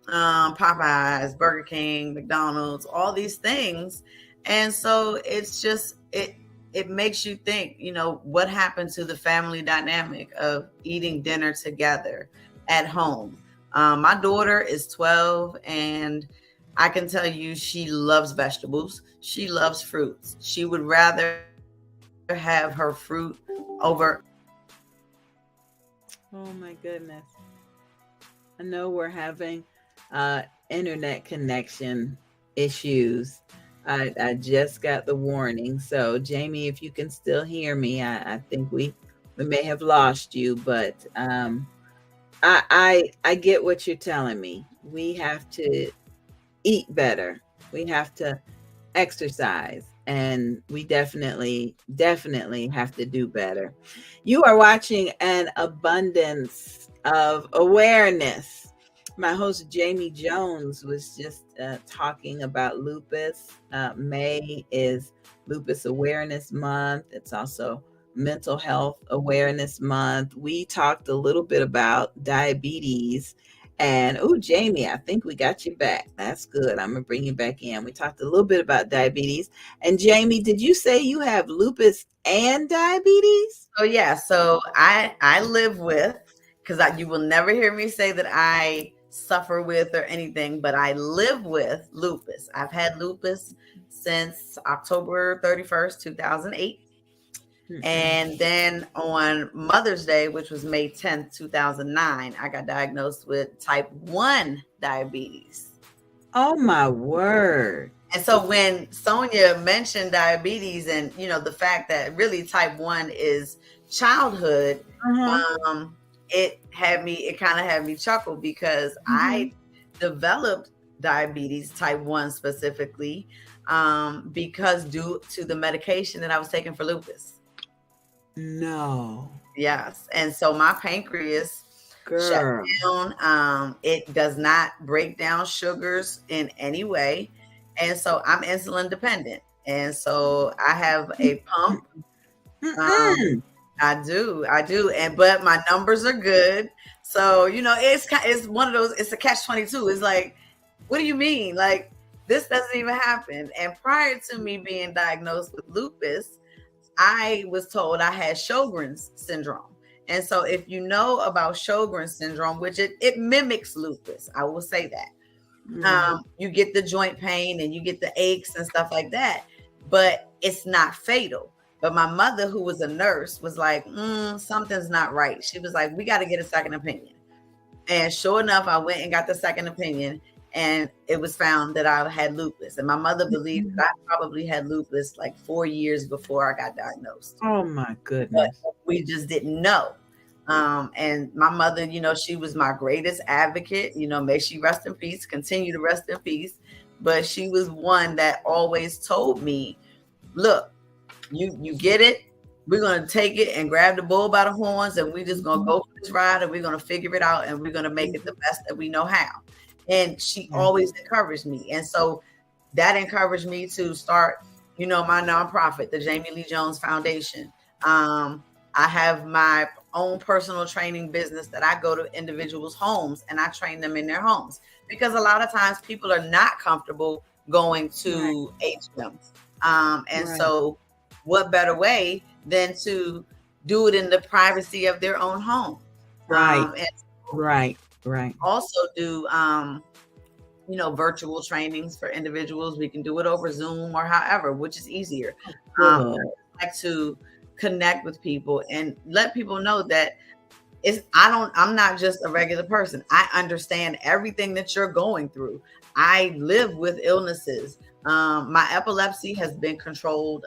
Popeyes, Burger King, McDonald's, all these things. And so it's just, it makes you think, what happened to the family dynamic of eating dinner together at home. My daughter is 12, and I can tell you she loves vegetables. She loves fruits. She would rather have her fruit over. Oh my goodness. I know we're having internet connection issues. I just got the warning. So Jamie, if you can still hear me, I think we may have lost you, but I get what you're telling me. We have to eat better. We have to exercise, and we definitely have to do better. You are watching An Abundance of Awareness. My host Jamie Jones was just talking about lupus. May is Lupus Awareness Month. It's also Mental Health Awareness Month. We talked a little bit about diabetes. And Jamie, I think we got you back. That's good. I'm gonna bring you back in. We talked a little bit about diabetes. And Jamie, did you say you have lupus and diabetes? Oh yeah. So I live with because you will never hear me say that I suffer with or anything, but I live with lupus. I've had lupus since October 31st, 2008. And then on Mother's Day, which was May 10th, 2009, I got diagnosed with type 1 diabetes. Oh, my word. And so when Sonia mentioned diabetes and, the fact that really type 1 is childhood, it kind of had me chuckle because I developed diabetes type 1 specifically because due to the medication that I was taking for lupus. No. Yes. And so my pancreas shut down. It does not break down sugars in any way. And so I'm insulin dependent. And so I have a pump. I do. But my numbers are good. So, it's one of those, it's a catch-22. It's like, what do you mean? Like, this doesn't even happen. And prior to me being diagnosed with lupus, I was told I had Sjogren's syndrome. And so if you know about Sjogren's syndrome, which it mimics lupus, I will say that. You get the joint pain and you get the aches and stuff like that, but it's not fatal. But my mother, who was a nurse, was like, something's not right. She was like, we got to get a second opinion. And sure enough, I went and got the second opinion. And it was found that I had lupus. And my mother believed that I probably had lupus like 4 years before I got diagnosed. Oh, my goodness. But we just didn't know. And my mother, she was my greatest advocate. May she rest in peace, continue to rest in peace. But she was one that always told me, look, you get it. We're going to take it and grab the bull by the horns. And we're just going to go for this ride. And we're going to figure it out. And we're going to make it the best that we know how. And she always encouraged me. And so that encouraged me to start, my nonprofit, the Jamie Lee Jones Foundation. I have my own personal training business that I go to individuals' homes and I train them in their homes because a lot of times people are not comfortable going to HM. So what better way than to do it in the privacy of their own home? Right. Also do, virtual trainings for individuals. We can do it over Zoom or however, which is easier. I like to connect with people and let people know that I'm not just a regular person. I understand everything that you're going through. I live with illnesses. My epilepsy has been controlled.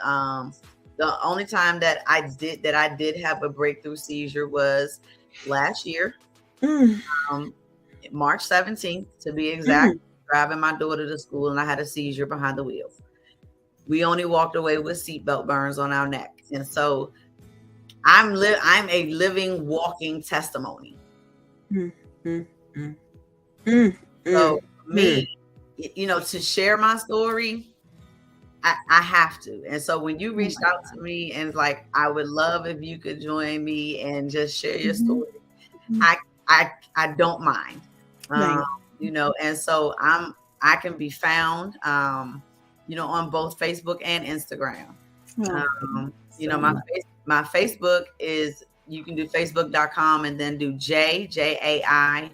The only time that I did have a breakthrough seizure was last year. March 17th, to be exact, driving my daughter to school and I had a seizure behind the wheel. We only walked away with seatbelt burns on our neck. And so I'm a living, walking testimony. So me, to share my story, I have to. And so when you reached out to me and like, I would love if you could join me and just share your story. I don't mind. And so I can be found, on both Facebook and Instagram. My Facebook is, you can do facebook.com and then do JAIFIT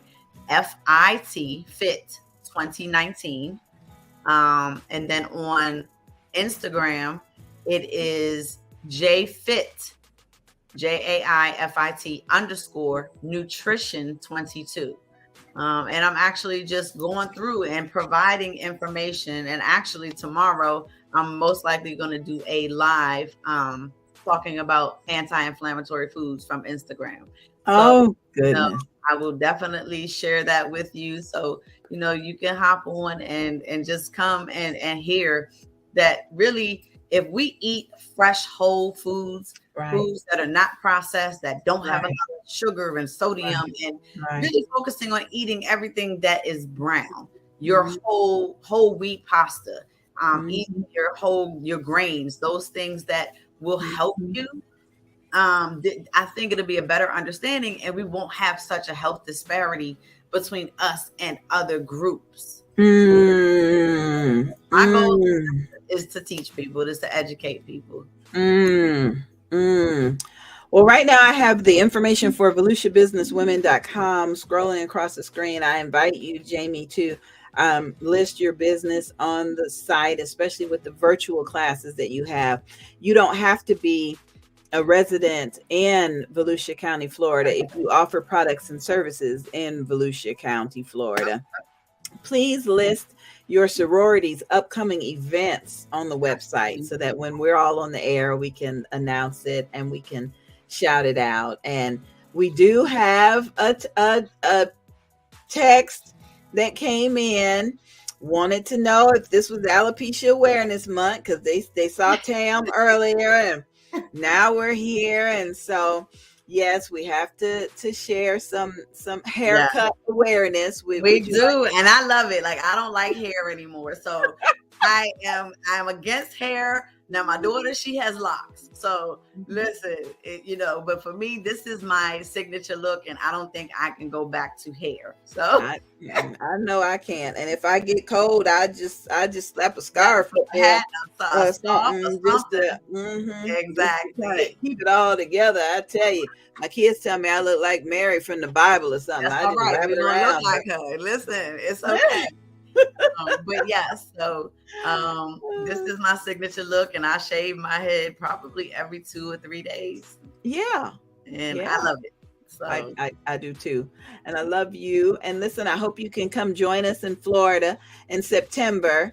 Fit 2019. And then on Instagram, it is JAIFIT _nutrition 22. And I'm actually just going through and providing information. And actually tomorrow, I'm most likely going to do a live talking about anti-inflammatory foods from Instagram. Goodness. I will definitely share that with you. So, you can hop on and just come and hear that really, if we eat fresh, whole foods, foods that are not processed, that don't have a lot of sugar and sodium, and really focusing on eating everything that is brown, your whole wheat pasta, eating your grains, those things that will help you. I think it'll be a better understanding and we won't have such a health disparity between us and other groups. My goal is to teach people, is to educate people. Well, right now I have the information for VolusiaBusinessWomen.com scrolling across the screen. I invite you, Jamie, to list your business on the site, especially with the virtual classes that you have. You don't have to be a resident in Volusia County, Florida, if you offer products and services in Volusia County, Florida. Please list your sorority's upcoming events on the website so that when we're all on the air, we can announce it and we can shout it out. And we do have a text that came in, wanted to know if this was Alopecia Awareness Month, because they saw Tam earlier and now we're here. And so yes, we have to share some haircut awareness. We do, and I love it. Like, I don't like hair anymore, so I'm against hair. Now my daughter, she has locks, so listen, but for me, this is my signature look, and I don't think I can go back to hair. So I know I can't, and if I get cold, I just slap a scarf up hat, something just to exactly keep it all together. I tell you, my kids tell me I look like Mary from the Bible or something. That's I just wrap it around. Look like her. Listen, it's okay. But yes, so this is my signature look, and I shave my head probably every 2 or 3 days. Yeah, and I love it. So I do too, and I love you. And listen, I hope you can come join us in Florida in September.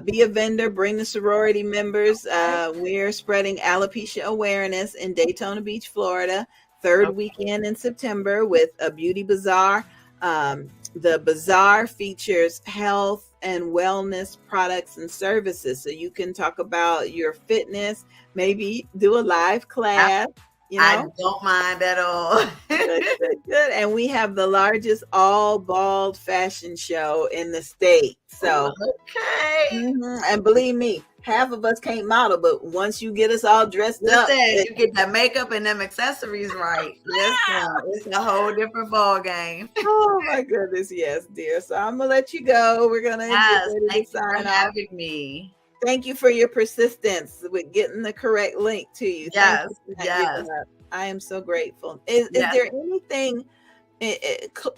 Be a vendor, bring the sorority members. We're spreading alopecia awareness in Daytona Beach, Florida, third weekend in September with a beauty bazaar. The bazaar features health and wellness products and services. So you can talk about your fitness, maybe do a live class. I don't mind at all. Good. And we have the largest all bald fashion show in the state. So, and believe me, half of us can't model, but once you get us all dressed up, you get that makeup and them accessories right. It's a whole different ball game. Oh my goodness, yes, dear. So I'm gonna let you go. We're gonna thank you for having me. Thank you for your persistence with getting the correct link to you. Yes. I am so grateful. Is there anything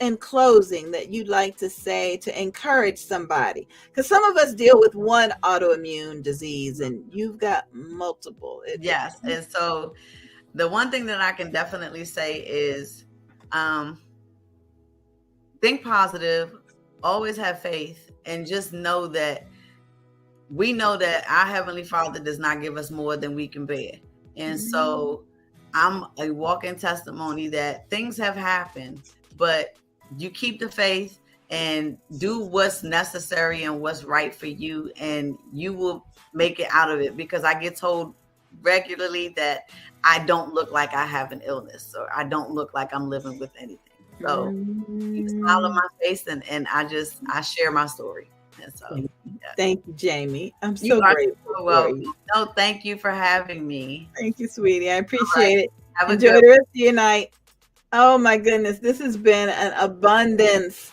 in closing that you'd like to say to encourage somebody? Because some of us deal with one autoimmune disease and you've got multiple. Yes. And so the one thing that I can definitely say is think positive, always have faith, and just know that we know that our Heavenly Father does not give us more than we can bear. And so I'm a walking testimony that things have happened, but you keep the faith and do what's necessary and what's right for you, and you will make it out of it. Because I get told regularly that I don't look like I have an illness, or I don't look like I'm living with anything. So you smile on my face, and I share my story. And so thank you, Jamie. I'm so grateful. No, thank you for having me. Thank you, sweetie. I appreciate it. Enjoy the rest of your night. Oh my goodness, this has been an abundance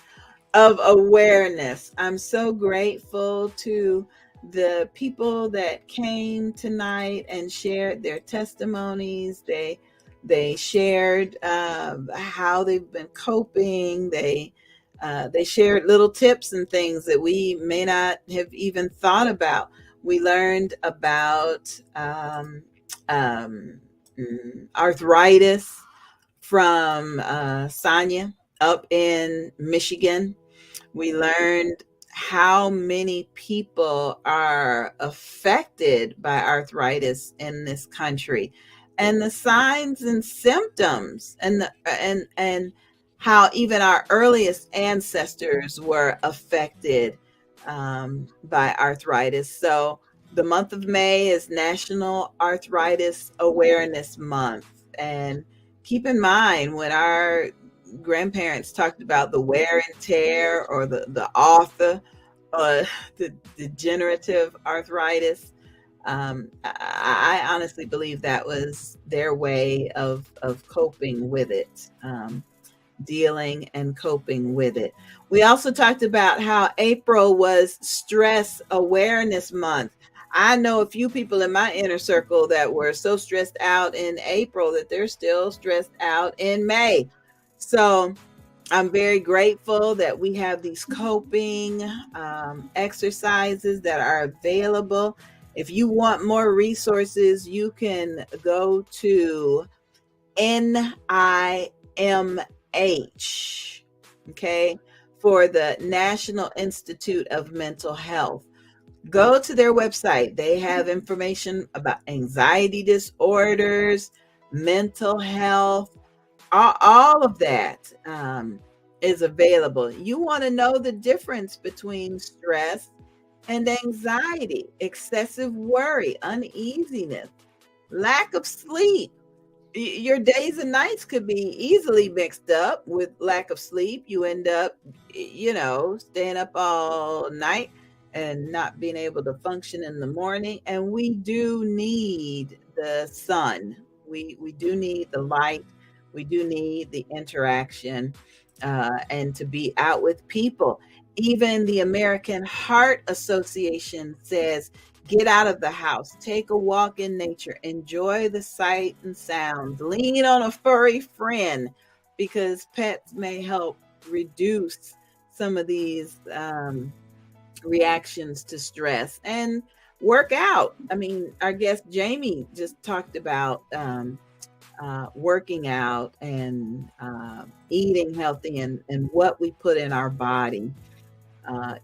of awareness. I'm so grateful to the people that came tonight and shared their testimonies. They shared how they've been coping. They shared little tips and things that we may not have even thought about. We learned about arthritis from Sonia up in Michigan. We learned how many people are affected by arthritis in this country, and the signs and symptoms, and how even our earliest ancestors were affected by arthritis. So the month of May is National Arthritis Awareness Month. And keep in mind, when our grandparents talked about the wear and tear, or the author, the degenerative arthritis, I honestly believe that was their way of coping with it. Dealing and coping with it. We also talked about how April was Stress Awareness Month. I know a few people in my inner circle that were so stressed out in April that they're still stressed out in May. So I'm very grateful that we have these coping exercises that are available. If you want more resources, you can go to NIMH, okay, for the National Institute of Mental Health. Go to their website. They have information about anxiety disorders, mental health, all of that is available. You want to know the difference between stress and anxiety, excessive worry, uneasiness, lack of sleep. Your days and nights could be easily mixed up with lack of sleep. You end up, staying up all night and not being able to function in the morning. And we do need the sun. We do need the light. We do need the interaction and to be out with people. Even the American Heart Association says, get out of the house, take a walk in nature, enjoy the sight and sounds, lean on a furry friend, because pets may help reduce some of these reactions to stress. And work out. I mean, our guest Jamie just talked about working out and eating healthy, and what we put in our body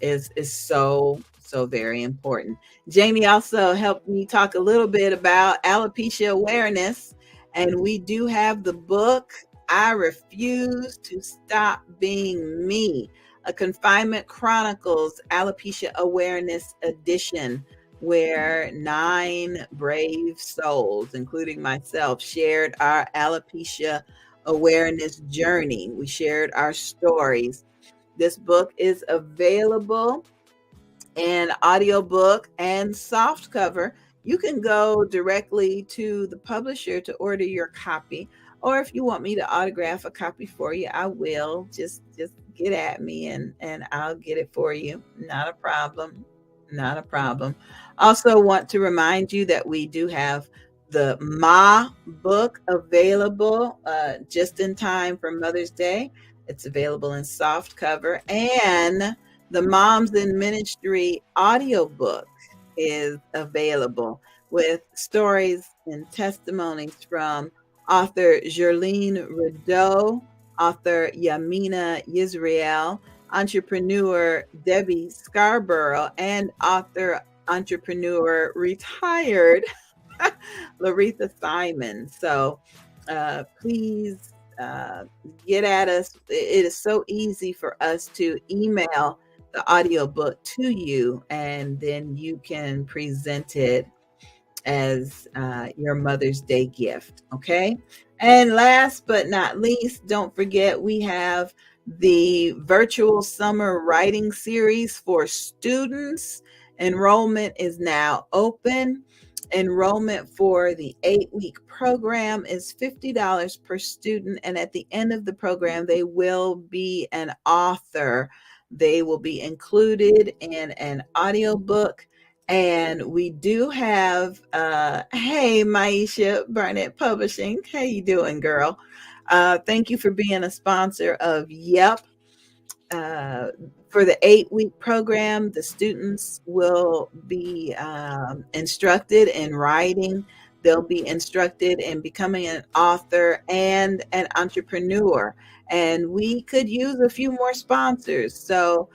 is so very important. Jamie also helped me talk a little bit about alopecia awareness, and we do have the book I Refuse to Stop Being Me, a Confinement Chronicles Alopecia Awareness edition, where 9 brave souls, including myself, shared our alopecia awareness journey. We shared our stories. This book is available in audiobook and soft cover. You can go directly to the publisher to order your copy, or if you want me to autograph a copy for you, I will. Just get at me and I'll get it for you. Not a problem. Not a problem. Also want to remind you that we do have the Ma book available just in time for Mother's Day. It's available in soft cover, and the Moms in Ministry audiobook is available with stories and testimonies from author Jerlene Rideau, author Yamina Yisrael, entrepreneur Debbie Scarborough, and author, entrepreneur, retired Laretha Simon. So please get at us. It is so easy for us to email the audiobook to you, and then you can present it as your Mother's Day gift. Okay. And last but not least, don't forget we have the virtual summer writing series for students. Enrollment is now open. Enrollment for the 8-week program is $50 per student. And at the end of the program, they will be an author. They will be included in an audiobook. And we do have, hey, Maisha Barnett Publishing. How you doing, girl? Thank you for being a sponsor of YEP. For the 8-week program, the students will be instructed in writing. They'll be instructed in becoming an author and an entrepreneur. And we could use a few more sponsors. So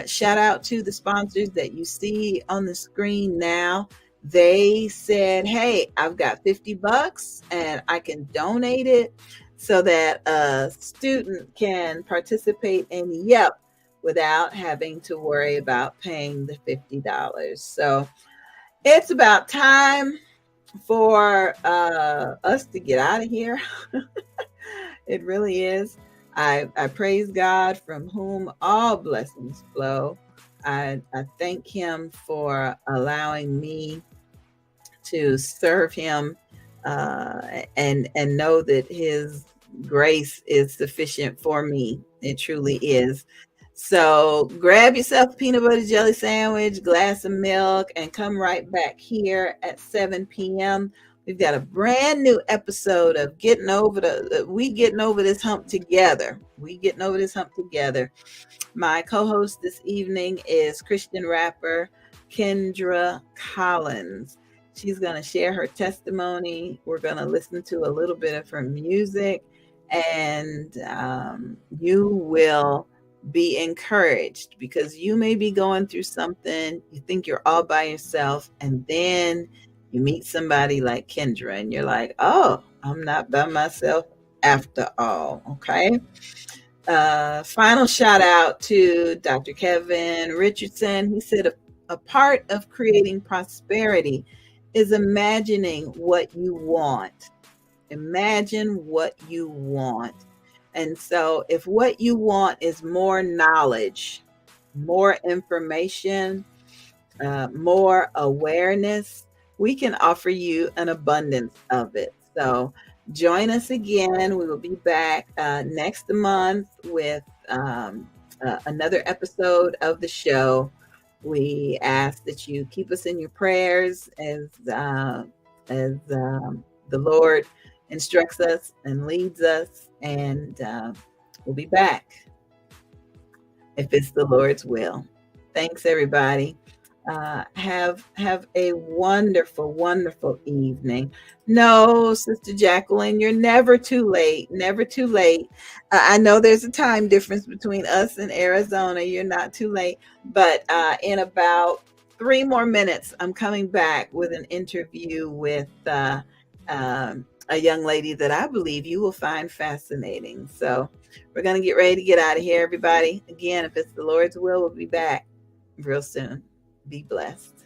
shout out to the sponsors that you see on the screen now. They said, hey, I've got $50 and I can donate it so that a student can participate in YEP without having to worry about paying the $50. So it's about time for us to get out of here. It really is. I praise God, from whom all blessings flow. I thank him for allowing me to serve him and know that his grace is sufficient for me. It truly is. So grab yourself a peanut butter jelly sandwich, glass of milk, and come right back here at 7 p.m. We've got a brand new episode of Getting Over this hump together. We getting over this hump together. My co-host this evening is Christian rapper Kendra Collins. She's going to share her testimony. We're going to listen to a little bit of her music, and you will be encouraged, because you may be going through something. You think you're all by yourself, and then you meet somebody like Kendra, and you're like, oh, I'm not by myself after all. Okay. Final shout out to Dr. Kevin Richardson. He said a part of creating prosperity is imagining what you want. Imagine what you want. And so if what you want is more knowledge, more information, more awareness, we can offer you an abundance of it. So join us again. We will be back next month with another episode of the show. We ask that you keep us in your prayers as the Lord instructs us and leads us, and we'll be back if it's the Lord's will. Thanks, everybody. Have a wonderful, wonderful evening. No, Sister Jacqueline, you're never too late. Never too late. I know there's a time difference between us and Arizona. You're not too late. But in about 3 more minutes, I'm coming back with an interview with a young lady that I believe you will find fascinating. So we're going to get ready to get out of here, everybody. Again, if it's the Lord's will, we'll be back real soon. Be blessed.